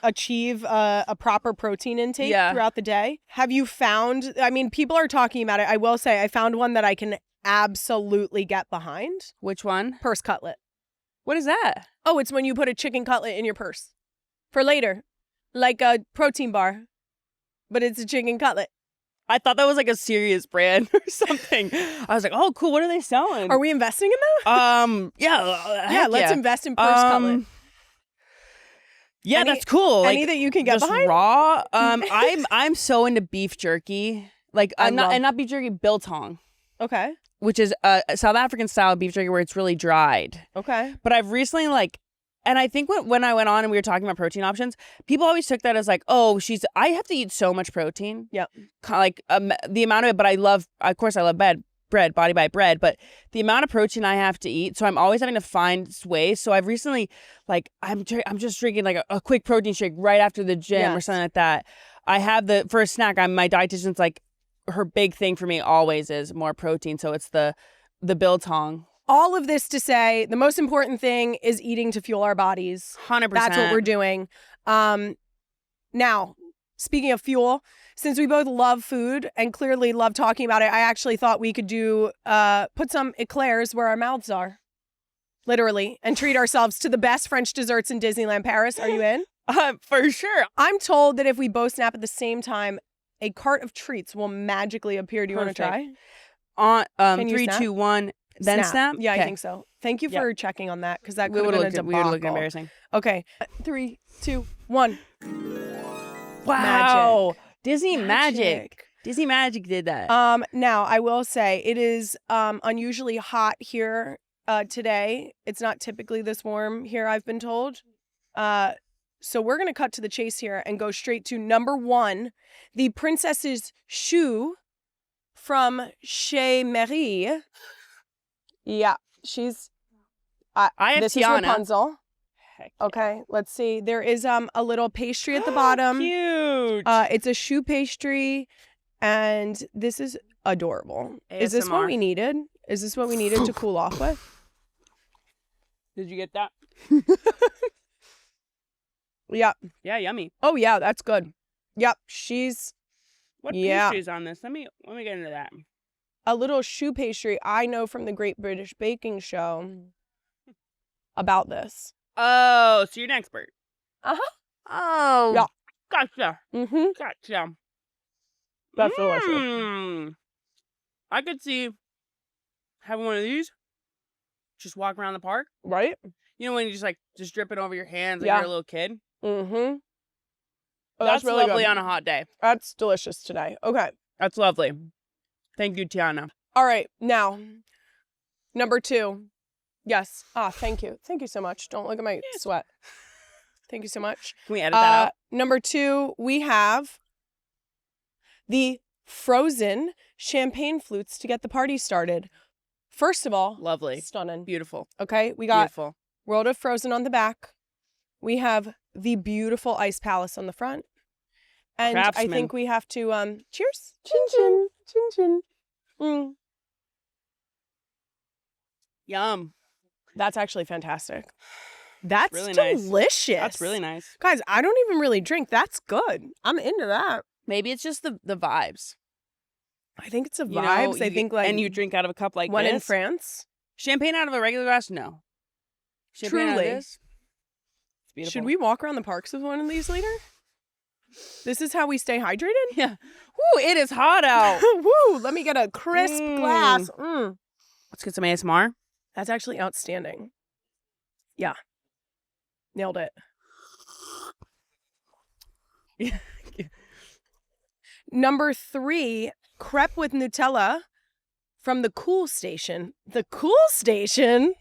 achieve a proper protein intake throughout the day. Have you found, I mean, people are talking about it. I will say I found one that I can absolutely get behind.
Which one?
Purse cutlet.
What is that?
Oh, it's when you put a chicken cutlet in your purse for later. Like a protein bar, but it's a chicken cutlet.
I thought that was like a serious brand or something. I was like, oh, cool. What are they selling?
Are we investing in that?
Yeah.
Let's invest in purse cutlet.
Yeah, that's cool.
Any that you can get
just
behind?
raw. I'm so into beef jerky. Like not beef jerky, biltong.
Okay.
Which is a South African style beef jerky where it's really dried.
Okay.
But I've recently and I think when I went on and we were talking about protein options, people always took that as like, oh, I have to eat so much protein.
Yep.
Like the amount of it, but I love bread, body by bread, but the amount of protein I have to eat, so I'm always having to find ways. So I've recently, like, I'm just drinking like a quick protein shake right after the gym or something like that. I have for a snack, my dietitian's like, her big thing for me always is more protein. So it's the biltong.
All of this to say, the most important thing is eating to fuel our bodies.
100%.
That's what we're doing. Now, speaking of fuel, since we both love food and clearly love talking about it, I actually thought we could put some eclairs where our mouths are. Literally. And treat ourselves to the best French desserts in Disneyland Paris. Are you in?
For sure.
I'm told that if we both snap at the same time, a cart of treats will magically appear. Do you want to try?
On
Can you
3,
snap?
2, 1, then snap?
Yeah,
Okay.
I think so. Thank you for checking on that because that could have been a debacle.
We would look embarrassing.
Okay. 3, 2, 1.
Wow.
Magic.
Disney Magic. Disney Magic did that.
Now I will say it is unusually hot here today. It's not typically this warm here, I've been told. So we're going to cut to the chase here and go straight to number 1, the princess's shoe from Chez Marie. Yeah, she's...
I have
this
Tiana.
is Rapunzel.
Heck
Okay, let's see. There is a little pastry at the bottom.
Cute.
It's a shoe pastry, and this is adorable. Is this what
ASMR.
we needed? Is this what we needed to cool off with?
Did you get that?
Yeah.
Yeah, yummy.
Oh yeah, that's good. Yep, she's
What
Yeah.
pastry is on this? Let me get into that.
a little shoe pastry. I know from the Great British Baking Show about this.
Oh, so you're an expert.
Uh-huh.
Oh.
Yeah.
Gotcha.
Mm-hmm.
Gotcha.
That's delicious.
Mm. I could see having one of these. Just walk around the park.
Right?
You know when you just drip it over your hands like
Yeah.
you're a little kid?
Mm-hmm. Oh,
that's
really
lovely
good.
on a hot day.
That's delicious today. Okay.
That's lovely. Thank you, Tiana.
All right. Now, number 2. Yes. Thank you. Thank you so much. Don't look at my sweat. Thank you so much.
Can we edit that out?
Number 2, we have the frozen champagne flutes to get the party started. First of all,
Lovely.
stunning.
Beautiful.
Okay, we got
Beautiful.
World of Frozen on the back. We have the beautiful Ice Palace on the front. And I
Craftsman.
think we have to cheers. Chin chin. Chin chin. Mm.
Yum.
That's actually fantastic. That's
Really nice.
delicious.
That's really nice.
Guys, I don't even really drink. That's good. I'm into that.
Maybe it's just the vibes.
I think it's the
You know,
vibes. I think like
and you drink out of a cup like
one
this.
in France.
Champagne out of a regular glass? No. Champagne out of
Truly.
this? It's beautiful.
Should we walk around the parks with one of these later? This is how we stay hydrated?
Yeah. Woo, it is hot out.
Woo, let me get a crisp glass. Mm.
Let's get some ASMR.
That's actually outstanding. Yeah. Nailed it. Number 3, crepe with Nutella from the Cool Station. The Cool Station?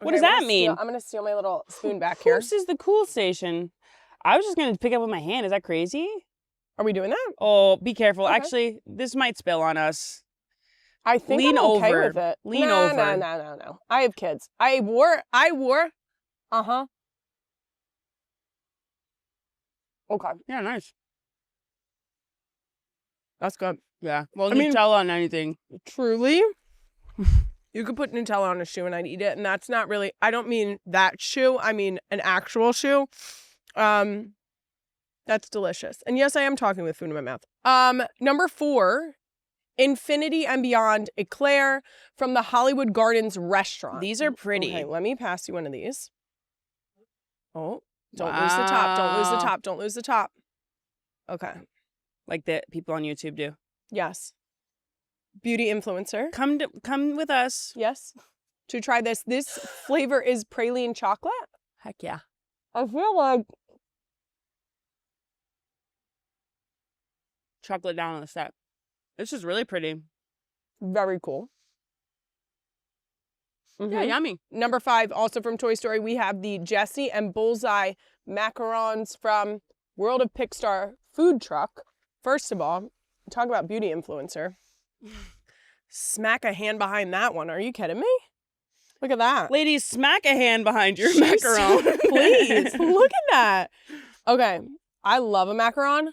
What does that mean?
I'm going to steal my little spoon back here.
This is the cool station. I was just going to pick up with my hand. Is that crazy?
Are we doing that?
Oh, be careful.
Okay.
Actually, this might spill on us.
I think
Lean
I'm okay
over.
with it.
Lean
no,
over.
No. I have kids. I wore. Uh-huh. Okay.
Yeah, nice.
That's good.
Yeah. Well,
I mean-
Nutella on anything.
Truly, you could put Nutella on a shoe and I'd eat it. And that's not really, I don't mean that shoe. I mean an actual shoe. That's delicious. And yes, I am talking with food in my mouth. Number 4, Infinity and Beyond Eclair from the Hollywood Gardens restaurant.
These are pretty.
Okay, let me pass you one of these. Oh, don't lose the top. Don't lose the
Wow.
top. Don't lose the top. Okay.
Like the people on YouTube do.
Yes. Beauty influencer.
Come with us.
Yes. To try this. This flavor is praline chocolate.
Heck yeah.
I feel like
Chocolate down on the set. This is really pretty.
very cool.
Yeah, yummy.
Number 5, also from Toy Story, we have the Jessie and Bullseye macarons from World of Pixar food truck. First of all, talk about beauty influencer. Smack a hand behind that one. Are you kidding me? Look at that.
Ladies, smack a hand behind your
Jeez,
macaron.
Please, look at that. Okay, I love a macaron.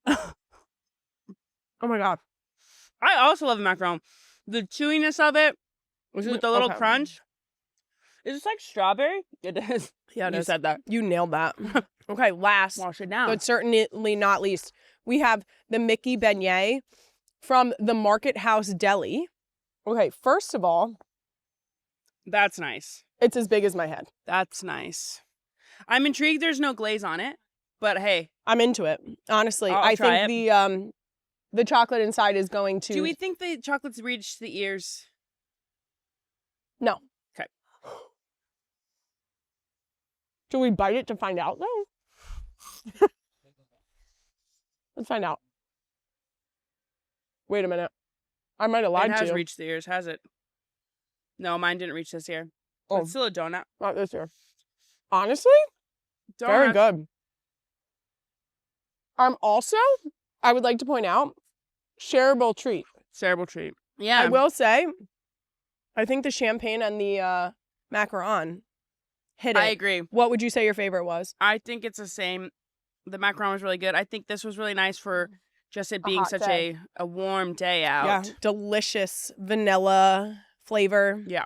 Oh my God.
I also love a macaron. The chewiness of it with the little
Okay.
crunch. Is this like strawberry? It is.
Yeah, it
You
is.
said that.
You nailed that. Okay, last,
Wash it down.
but certainly not least, we have the Mickey beignet from the Market House Deli. Okay, first of all,
That's nice.
it's as big as my head.
That's nice. I'm intrigued there's no glaze on it, but hey,
I'm into it. Honestly,
I'll
I
try
think the chocolate inside is going to.
do we think the chocolates reach the ears?
No.
Okay.
Do we bite it to find out though? Let's find out. Wait a minute. I might have lied
It
to
has
you.
reached the ears, has it? No, mine didn't reach this ear.
Oh.
It's still a donut.
Not this year. Honestly, very
Donut.
good. Also, I would like to point out, shareable treat.
Cerebral treat. Yeah.
I will say, I think the champagne and the macaron hit it.
I agree.
What would you say your favorite was?
I think it's the same. The macaron was really good. I think this was really nice for just it being
hot
such
day.
a warm day out.
Yeah, delicious vanilla flavor.
Yeah.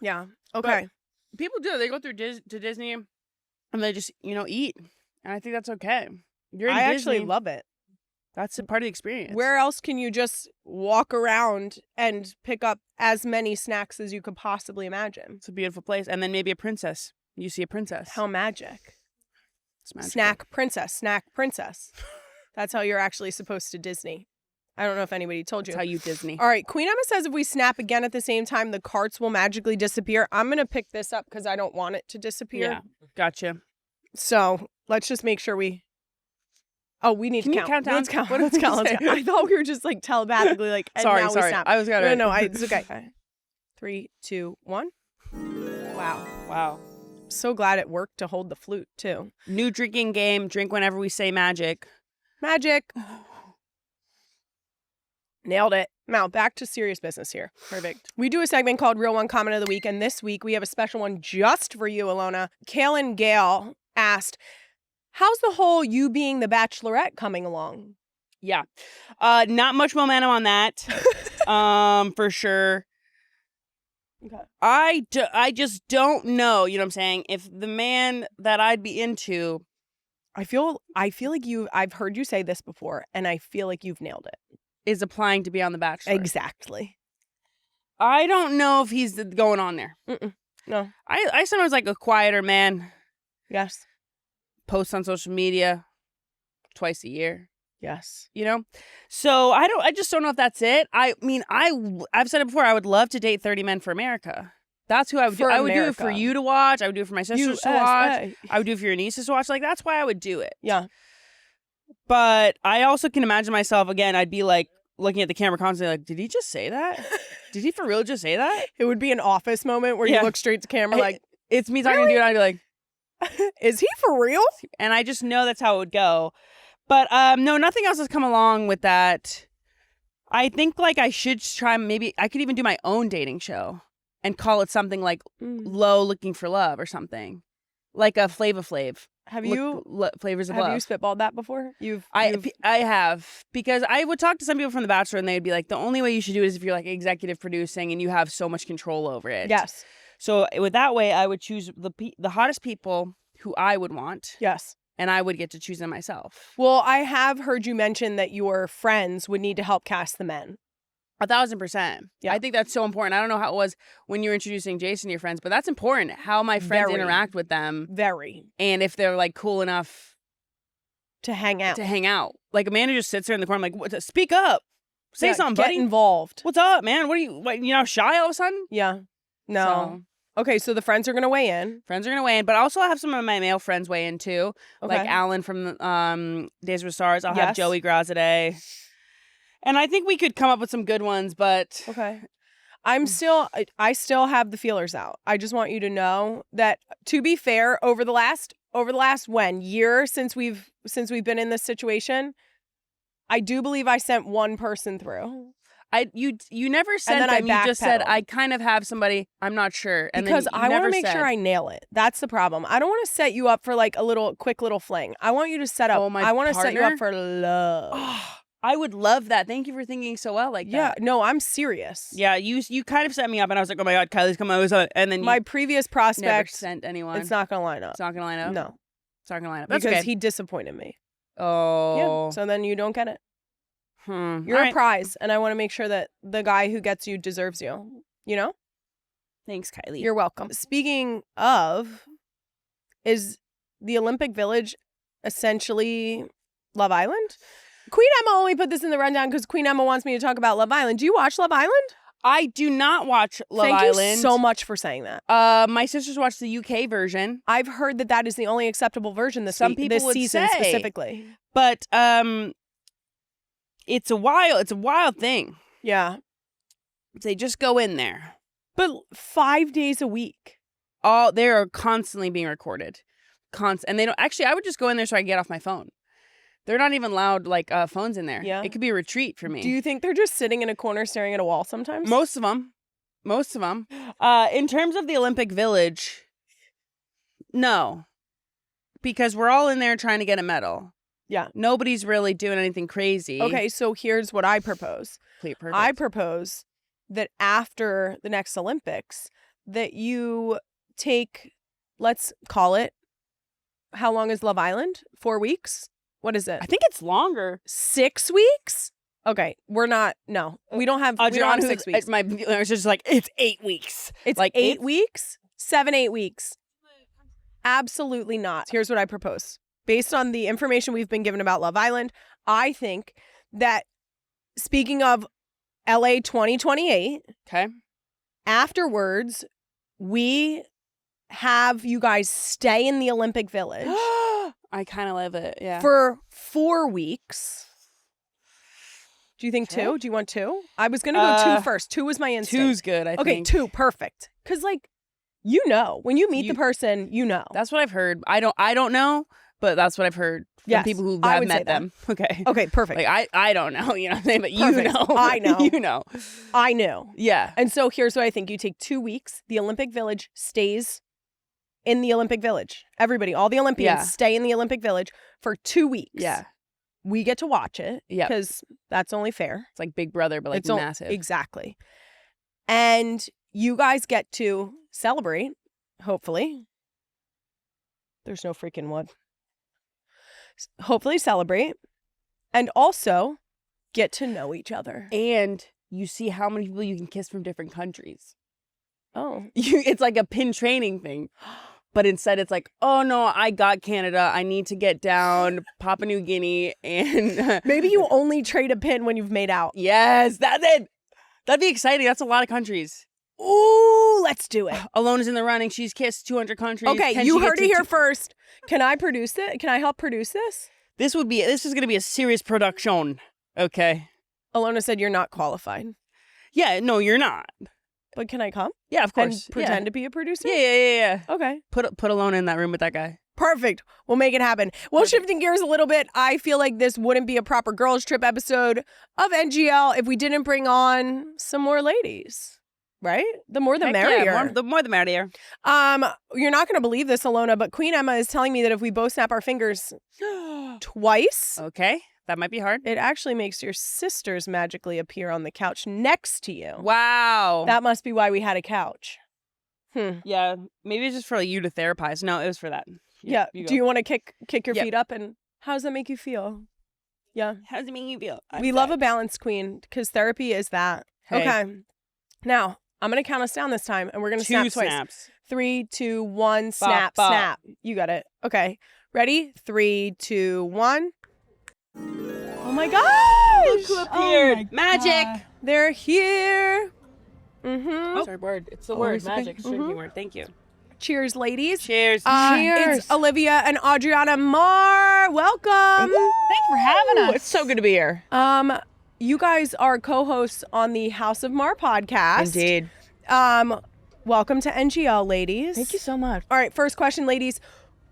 Yeah. Okay.
People do. They go through to Disney and they just, eat. And I think that's okay. You're in
I
Disney.
actually love it.
That's a part of the experience.
Where else can you just walk around and pick up as many snacks as you could possibly imagine?
It's a beautiful place. And then maybe a princess. You see a princess.
How magic.
It's magical.
Snack princess. That's how you're actually supposed to Disney. I don't know if anybody told you.
That's how you Disney.
All right, Queen Emma says if we snap again at the same time, the carts will magically disappear. I'm going to pick this up because I don't want it to disappear.
Yeah. Gotcha.
So let's just make sure we... Oh, we need
Can
to
you
count.
count down?
Let's count.
What did
Let's
we
count. Let's
say?
count. I thought we were just like telepathically like, and
Sorry.
now we snap.
I was gonna.
No, it's okay. 3, 2, 1. Wow.
Wow.
so glad it worked to hold the flute too.
New drinking game. Drink whenever we say magic.
Magic. Nailed it. Now, back to serious business here.
Perfect.
We do a segment called Real One Comment of the Week, and this week we have a special one just for you, Ilona. Kaylin Gale asked, how's the whole you being the Bachelorette coming along?
Yeah. Not much momentum on that. For sure.
Okay.
I just don't know, you know what I'm saying? If the man that I'd be into,
I feel like I've heard you say this before, and I feel like you've nailed it.
is applying to be on The Bachelor.
Exactly.
I don't know if he's going on there.
No.
I sometimes like a quieter man.
Yes.
Posts on social media twice a year.
Yes.
You know? So I just don't know if that's it. I mean, I've said it before, I would love to date 30 Men for America. That's who I would do.
For
I would do it
America.
for you to watch. I would do it for my sisters to watch.
USA.
I would do it for your nieces to watch. Like, that's why I would do it.
Yeah.
But I also can imagine myself, again, I'd be like looking at the camera constantly like, did he just say that? Did he for real just say that?
It would be an office moment where you
Yeah.
look straight to camera like,
It's me talking to you and I'd be like,
is he for real?
and I just know that's how it would go. But no, nothing else has come along with that. I think like I should try, maybe I could even do my own dating show and call it something like Low Looking for Love or something. Like a Flava Flav.
Have you
Flavors of Love.
have you spitballed that before?
I have, because I would talk to some people from The Bachelor and they'd be like, the only way you should do it is if you're like executive producing and you have so much control over it.
Yes.
So with that way, I would choose the hottest people who I would want,
Yes.
and I would get to choose them myself.
Well, I have heard you mention that your friends would need to help cast the men.
1,000%.
Yeah.
I think that's so important. I don't know how it was when you were introducing Jason to your friends, but that's important, how my friends
Very.
interact with them
Very.
and if they're like cool enough
To hang out.
to hang out. Like Amanda just sits there in the corner like, what, speak up. Say
Yeah,
something,
get
buddy.
involved.
What's up, man? What are you know, shy all of a sudden?
Yeah. No.
So,
Okay, so the friends are going to weigh in.
friends are going to weigh in, but also I have some of my male friends weigh in too.
Okay.
Like Alan from Days with Stars. I'll have
Yes.
Joey Grazade. And I think we could come up with some good ones, but
Okay. I still have the feelers out. I just want you to know that, to be fair, over the last year since we've been in this situation, I do believe I sent one person through.
You never said
then
them.
I
You just said
backpedaled.
I kind of have somebody. I'm not sure. And
Because
then you
I want
never
to make
said,
sure I nail it. That's the problem. I don't want to set you up for like a quick little fling. I want you to set up.
Oh, my
I want to set you up
partner?
for love.
Oh, I would love that. Thank you for thinking so well like
Yeah.
that.
No, I'm serious.
Yeah, you kind of set me up, and I was like, oh my god, Kylie's coming over, and then you
My previous
never
prospect,
sent anyone.
it's not gonna line up.
It's not gonna line up.
No,
It's not gonna line up. That's
because
okay.
he disappointed me.
Oh,
Yeah. So then you don't get it. You're
All
a
right.
prize, and I want to make sure that the guy who gets you deserves you. You know?
Thanks, Kylie.
You're welcome. Speaking of, is the Olympic Village essentially Love Island? Queen Emma only put this in the rundown because Queen Emma wants me to talk about Love Island. Do you watch Love Island?
I do not watch Love
Thank
Island.
you so much for saying that.
My sisters watch the UK version,
I've heard that is the only acceptable version this
Some
week,
people
this
would
season
say.
specifically.
but it's a wild thing.
Yeah.
They just go in there.
But 5 days a week.
They are constantly being recorded. And they don't actually, I would just go in there so I can get off my phone. They're not even allowed like phones in there.
Yeah.
It could be a retreat for me.
Do you think they're just sitting in a corner staring at a wall sometimes?
Most of them. In terms of the Olympic Village, no. Because we're all in there trying to get a medal.
Yeah.
Nobody's really doing anything crazy.
Okay, so here's what I propose.
Perfect.
I propose that after the next Olympics, that you take, let's call it, how long is Love Island? 4 weeks? What is it?
I think it's longer.
6 weeks? Okay, we don't have 6 weeks.
My listeners are just like, it's 8 weeks.
It's
like
8 weeks? 7-8 weeks. Absolutely not. Here's what I propose. Based on the information we've been given about Love Island, I think that, speaking of LA 2028,
Okay.
afterwards, we have you guys stay in the Olympic Village
I kind of love it. Yeah.
for 4 weeks. Do you think
Okay.
2? Do you want 2? I was going to go 2 first. 2 was my instinct.
2's good, I think.
Okay, 2, perfect. Because, like, You know. When you meet the person, you know.
That's what I've heard. I don't know, but that's what I've heard from
Yes,
people who
I
have
would say
met them. Okay.
Okay, perfect.
Like I don't know, you know what I'm saying? But
Perfect.
you know.
I know.
You know.
I knew.
Yeah.
And so here's what I think. You take 2 weeks. The Olympic Village stays in the Olympic Village. Everybody, all the Olympians stay in the Olympic Village for 2 weeks.
Yeah.
We get to watch it.
Yeah.
Because that's only fair.
It's like Big Brother, but like massive.
Exactly. And you guys get to celebrate, hopefully. There's no freaking wood. Hopefully celebrate. And also get to know each other.
And you see how many people you can kiss from different countries.
Oh.
It's like a pin training thing. But instead it's like, oh no, I got Canada. I need to get down Papua New Guinea and
Maybe you only trade a pin when you've made out.
yes, that's it. That'd be exciting. That's a lot of countries.
Ooh, let's do it.
Alona's in the running. She's kissed 200 countries.
Okay,
Can
you
she get
heard
to
it here first. Can I produce it? Can I help produce this?
This is going to be a serious production. Okay.
Ilona said you're not qualified.
Yeah, no, you're not.
But can I come?
Yeah, of course.
And pretend to be a producer?
Yeah.
Okay.
Put Ilona in that room with that guy.
Perfect. We'll make it happen. Well, shifting gears a little bit, I feel like this wouldn't be a proper girls trip episode of NGL if we didn't bring on some more ladies. Right? The more the
Heck
merrier.
Yeah, the more the merrier.
You're not going to believe this, Ilona, but Queen Emma is telling me that if we both snap our fingers twice,
Okay, that might be hard.
it actually makes your sisters magically appear on the couch next to you.
Wow.
That must be why we had a couch.
Yeah, maybe it's just for you to therapize. No, it was for that.
Yeah.
go.
Do you want to kick your
Yep.
feet up? And how does that make you feel? Yeah.
How does it make you feel?
We love a balanced queen because therapy is that.
Hey.
Okay. Now, I'm going to count us down this time and we're going to snap
Two
twice.
snaps.
3, 2, 1, snap,
bop.
snap. You got it. Okay. Ready? 3, 2, 1. Oh my gosh!
Who appeared? Magic.
They're here. Mm-hmm.
Oh, sorry, word. It's the
Oh,
word.
it's okay.
Magic. It's a drinking word. Thank you.
Cheers, ladies.
Cheers.
It's Olivia and Adriana Maher. Welcome.
Thanks for having us.
It's so good to be here.
You guys are co-hosts on the House of Mar podcast.
Indeed.
Welcome to NGL, ladies.
Thank you so much.
All right, first question, ladies.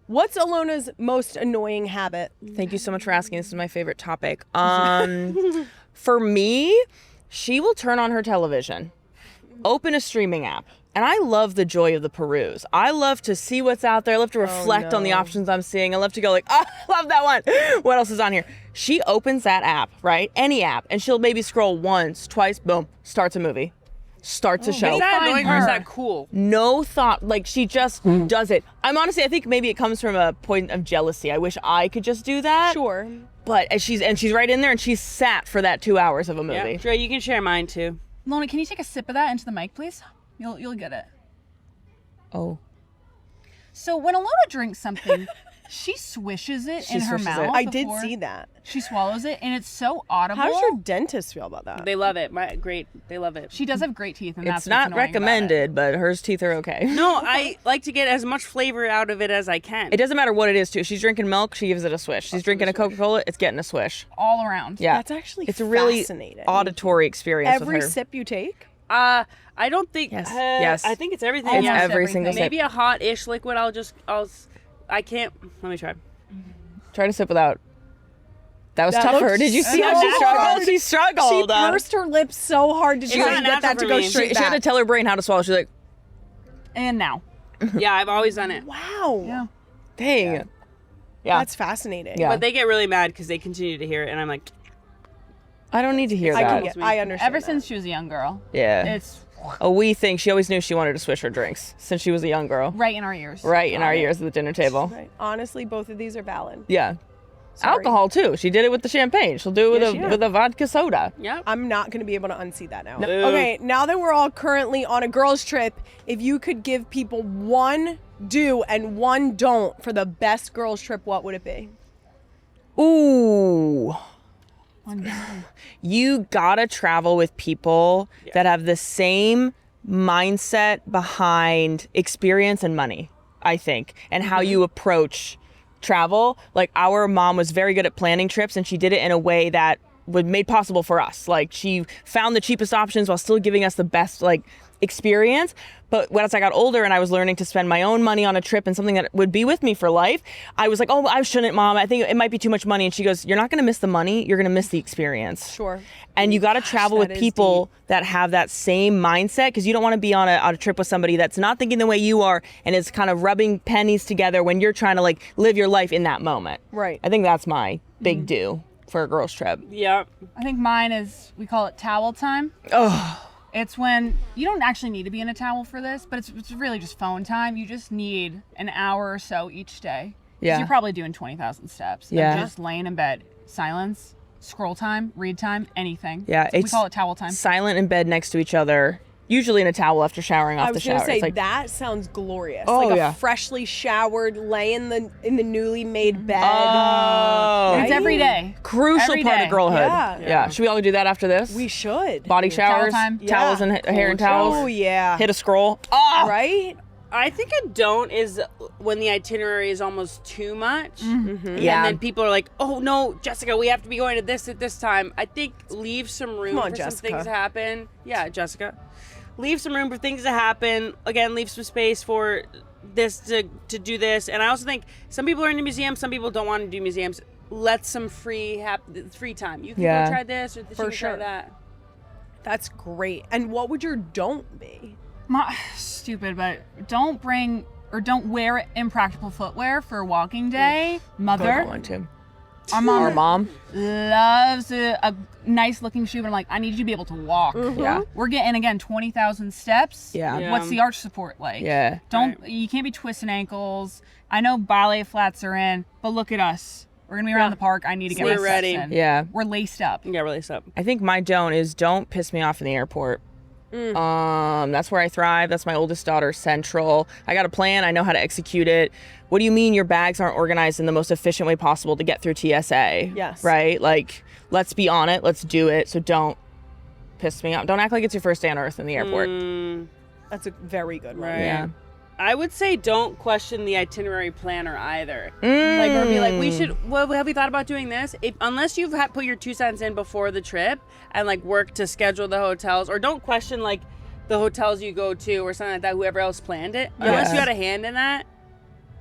What's Ilona's most annoying habit?
Thank you so much for asking. This is my favorite topic. For me, she will turn on her television, open a streaming app, and I love the joy of the peruse. I love to see what's out there. I love to reflect on the options I'm seeing. I love to go like, oh, I love that one. What else is on here? She opens that app, right? Any app, and she'll maybe scroll once, twice, boom, starts a movie. Starts a show.
Is that
Find
annoying or is
her.
that cool?
No thought, like she just does it. I think maybe it comes from a point of jealousy. I wish I could just do that.
Sure.
But she's right in there and she's sat for that 2 hours of a movie.
Yeah. Dre, you can share mine too.
Ilona, can you take a sip of that into the mic, please? You'll get it.
Oh.
So when Ilona drinks something, she swishes it in her
swishes it.
mouth.
I did
before
see that.
She swallows it, and it's so audible.
How does your dentist feel about that?
They love it. Great. They love it.
She does have great teeth, and that's
It's
what's
not
annoying about it.
recommended, but hers teeth are okay.
No, I like to get as much flavor out of it as I can.
It doesn't matter what it is too. She's drinking milk, she gives it a swish. She's drinking a Coca-Cola, it's getting a swish.
all around.
Yeah.
That's actually
it's a really
fascinating.
auditory experience
Every
with her.
sip you take?
I don't think.
Yes. Yes.
I think it's everything.
It's
Almost
every
everything.
single sip.
Maybe a hot-ish liquid. I can't. Let me try.
Try to sip without. That was
That
tough for her.
looks
Did you see
so
how she struggled?
hard.
She struggled.
She pursed her lips so hard to
It's
try
not
and get that
natural
to
for
go
me.
straight
she had to
back.
tell her brain how to swallow. She's like,
And now.
Yeah, I've always done it.
Wow.
Yeah.
dang. Yeah.
That's fascinating.
Yeah.
But they get really mad because they continue to hear it, and I'm like,
I don't need to hear
I
that.
understand.
Ever
that.
since she was a young girl,
Yeah.
it's
A wee thing. She always knew she wanted to swish her drinks since she was a young girl.
right in our ears.
Right in our years at the dinner table.
Right. Honestly, both of these are valid.
Yeah.
Sorry.
Alcohol too. She did it with the champagne. She'll do it
Yeah, she did.
with a vodka soda.
yeah.
I'm not going to be able to unsee that now.
No.
Okay, now that we're all currently on a girls' trip, if you could give people one do and one don't for the best girls' trip, what would it be?
Ooh. You gotta travel with people that have the same mindset behind experience and money, I think, and how you approach travel. Like our mom was very good at planning trips, and she did it in a way that was made possible for us. Like she found the cheapest options while still giving us the best like experience. But once I got older and I was learning to spend my own money on a trip and something that would be with me for life, I was like, oh, I shouldn't, Mom. I think it might be too much money. And she goes, you're not going to miss the money. You're going to miss the experience.
Sure.
And you got to travel with
that is
people that have that same mindset, because you don't want to be on a trip with somebody that's not thinking the way you are and is kind of rubbing pennies together when you're trying to like live your life in that moment.
Right.
I think that's my big do for a girls trip.
Yeah.
I think mine is, we call it towel time.
Oh.
It's when you don't actually need to be in a towel for this, but it's really just phone time. You just need an hour or so each day. 'Cause
Yeah.
You're probably doing 20,000 steps.
Yeah.
And just laying in bed, silence, scroll time, read time, anything.
Yeah,
So we
it's
call it towel time.
silent in bed next to each other, usually in a towel after showering off
I
the
was
shower.
gonna say
It's like,
that sounds glorious.
Oh,
like a
yeah.
freshly showered, lay in the newly made bed.
oh,
It's every day.
crucial
Every
part
day.
of girlhood.
Yeah.
Should we all do that after this?
We should.
Body showers,
time.
towels and hair and towels.
Oh yeah.
Hit a scroll. Oh,
Right?
I think a don't is when the itinerary is almost too much.
Yeah.
And then people are like, oh no, Jessica, we have to be going to this at this time. I think leave some room
Come on,
for
Jessica.
some things to happen. Yeah, Jessica. Leave some room for things to happen. Again, leave some space for this to do this. And I also think some people are into museums, some people don't want to do museums. Let some free time. You can
Yeah.
go try this or you
For
can
sure.
try that.
That's great. And what would your don't be?
Stupid, but don't bring or don't wear impractical footwear for a walking day. Mother,
One, two.
our mom,
Our mom.
loves a nice looking shoe, but I'm like, I need you to be able to walk.
Yeah.
We're getting again 20,000 steps.
Yeah.
Yeah.
What's the arch support like?
Yeah.
You can't be twisting ankles. I know ballet flats are in, but look at us. We're gonna be around the park. I need to get my
We're
steps
ready.
in.
Yeah.
We're laced up.
Yeah, release up.
I think my don't piss me off in the airport. That's where I thrive. That's my oldest daughter's central. I got a plan. I know how to execute it. What do you mean your bags aren't organized in the most efficient way possible to get through TSA?
Yes.
Right? Like, let's be on it. Let's do it. So don't piss me off. Don't act like it's your first day on earth in the airport.
That's a very good one.
Right.
Yeah.
I would say don't question the itinerary planner either. Like, or be like, we should, well, have we thought about doing this? Unless you've put your 2 cents in before the trip and like work to schedule the hotels, or don't question like the hotels you go to or something like that, whoever else planned it. Unless you had a hand in that.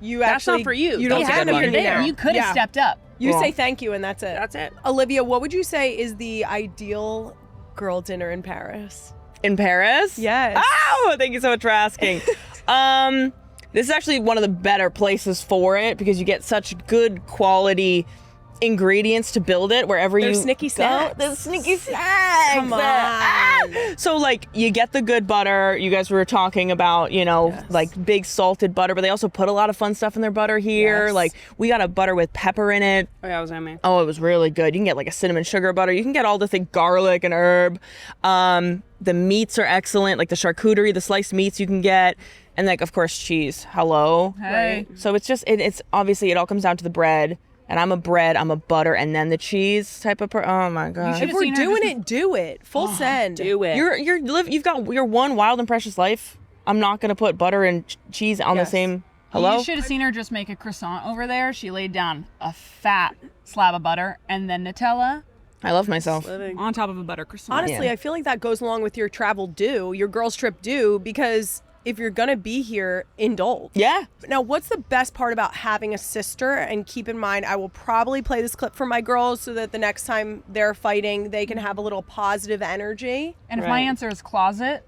You
That's
actually
not for you.
You
That's
don't
a
have
good
to
one.
be there.
You could have stepped up.
You
Well,
say thank you and that's it.
That's it.
Olivia, what would you say is the ideal girl dinner in Paris?
In Paris?
Yes.
Oh, thank you so much for asking. This is actually one of the better places for it because you get such good quality ingredients to build it wherever
They're
you
sneaky
go.
snacks.
The sneaky snacks.
Come on.
So like you get the good butter. You guys were talking about, you know,
Yes.
like big salted butter, but they also put a lot of fun stuff in their butter here.
Yes.
Like we got a butter with pepper in it.
Oh, yeah, I was on me.
Oh, it was really good. You can get like a cinnamon sugar butter. You can get all the things, garlic and herb. The meats are excellent, like the charcuterie, the sliced meats you can get. And like, of course, cheese. Hello.
Hey.
So it's just, it's obviously, it all comes down to the bread. And I'm a bread, I'm a butter, and then the cheese type of oh my God.
should-
If we're
seen her
doing
just-
it, do it. Full send.
Do it.
You've got your one wild and precious life. I'm not going to put butter and cheese on the
Yes.
same, hello?
You should have seen her just make a croissant over there. She laid down a fat slab of butter and then Nutella
I love myself.
on top of a butter croissant.
Honestly,
Yeah.
I feel like that goes along with your travel do, your girls trip do, because if you're gonna be here, indulge.
Yeah.
Now, what's the best part about having a sister? And keep in mind, I will probably play this clip for my girls so that the next time they're fighting, they can have a little positive energy.
And if my answer is closet,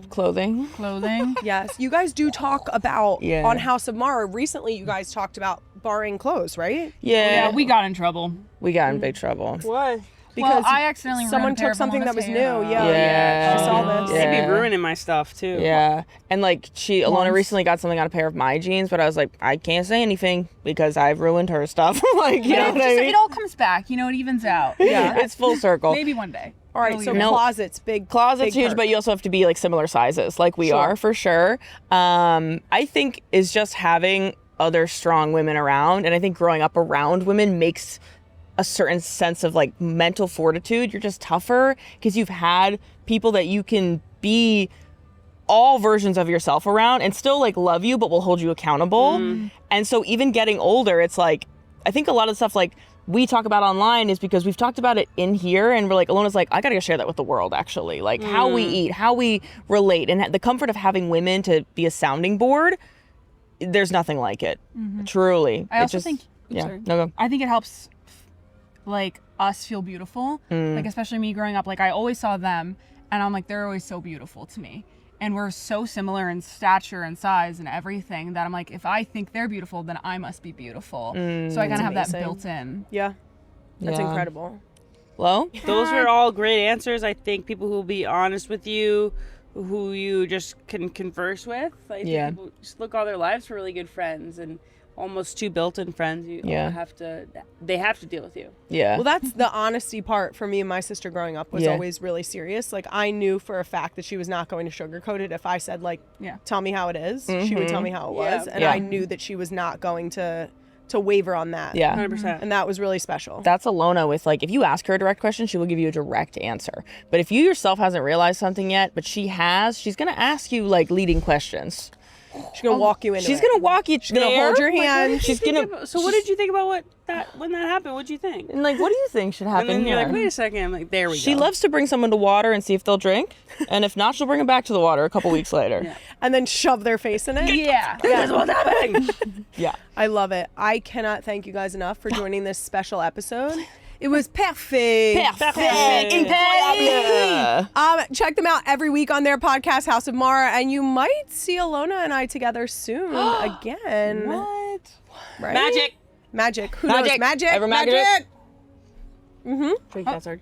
Clothing.
clothing,
Yes, you guys do talk about
Yeah.
on House of Mara. Recently, you guys talked about borrowing clothes, right?
Yeah.
yeah, we got in trouble.
we got in big trouble.
What?
Because
I accidentally ruined
someone
a pair
took
of
something that was new.
Ilona
Yeah,
Yeah.
I saw this.
They'd
Yeah.
be ruining my stuff too.
Yeah. And like Ilona
Once.
recently got something on a pair of my jeans, but I was like, I can't say anything because I've ruined her stuff. Like, you know what I mean?
It all comes back. You know, it evens out.
Yeah.
It's full circle.
Maybe one day.
All right, so
No.
closets, big
Closet's
big
huge,
perk.
but you also have to be like similar sizes, like we are for sure. I think is just having other strong women around, and I think growing up around women makes a certain sense of like mental fortitude. You're just tougher because you've had people that you can be all versions of yourself around and still like love you, but will hold you accountable. And so even getting older, it's like I think a lot of stuff like we talk about online is because we've talked about it in here, and we're like, Ilona's like, I gotta go share that with the world, actually. Like how we eat, how we relate, and the comfort of having women to be a sounding board, there's nothing like it. Truly.
I also think,
No, go.
I think it helps like us feel beautiful. Like especially me growing up, like I always saw them and I'm like, they're always so beautiful to me. And we're so similar in stature and size and everything that I'm like, if I think they're beautiful, then I must be beautiful. So I kind of have that
amazing.
built in.
Yeah. That's
Yeah.
incredible.
Lo?
Those were all great answers. I think people who will be honest with you, who you just can converse with. I think
Yeah.
people just look all their lives for really good friends and almost two built-in friends. You
Yeah.
all they have to deal with you.
Yeah.
Well, that's the honesty part for me and my sister growing up was
Yeah.
always really serious. Like I knew for a fact that she was not going to sugarcoat it. If I said like, tell me how it is, she would tell me how it was. And
Yeah.
I knew that she was not going to waver on that.
Yeah.
100%.
And that was really special.
That's Ilona with like, if you ask her a direct question, she will give you a direct answer. But if you yourself hasn't realized something yet, but she has, she's going to ask you like leading questions.
She's going to walk you into
She's
it.
going to walk you
She's going to hold your hand.
She's going to.
So what did you think about when that happened? What did you think?
And like, what do you think should happen
And then you're
here?
like, wait a second. I'm like, there we
She
go.
loves to bring someone to water and see if they'll drink. And if not, she'll bring them back to the water a couple weeks later.
And then shove their face in it.
Yeah.
That's what's happening. Yeah.
I love it. I cannot thank you guys enough for joining this special episode. It was perfect.
Incredible.
Check them out every week on their podcast, House of Mara, and you might see Ilona and I together soon again.
What?
Right?
Magic.
Who knows? Magic.
Ever magic?
Drink that, sir.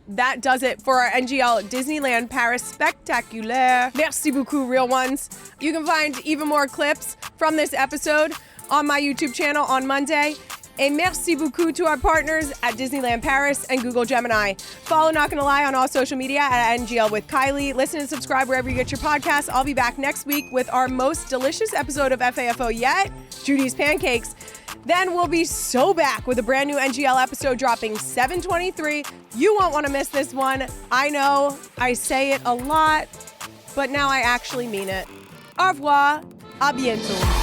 That does it for our NGL Disneyland Paris Spectaculaire. Merci beaucoup, real ones. You can find even more clips from this episode on my YouTube channel on Monday. Et merci beaucoup to our partners at Disneyland Paris and Google Gemini. Follow Not Gonna Lie on all social media at NGL with Kylie. Listen and subscribe wherever you get your podcasts. I'll be back next week with our most delicious episode of FAFO yet, Judy's Pancakes. Then we'll be so back with a brand new NGL episode dropping 7/23. You won't want to miss this one. I know I say it a lot, but now I actually mean it. Au revoir. À bientôt.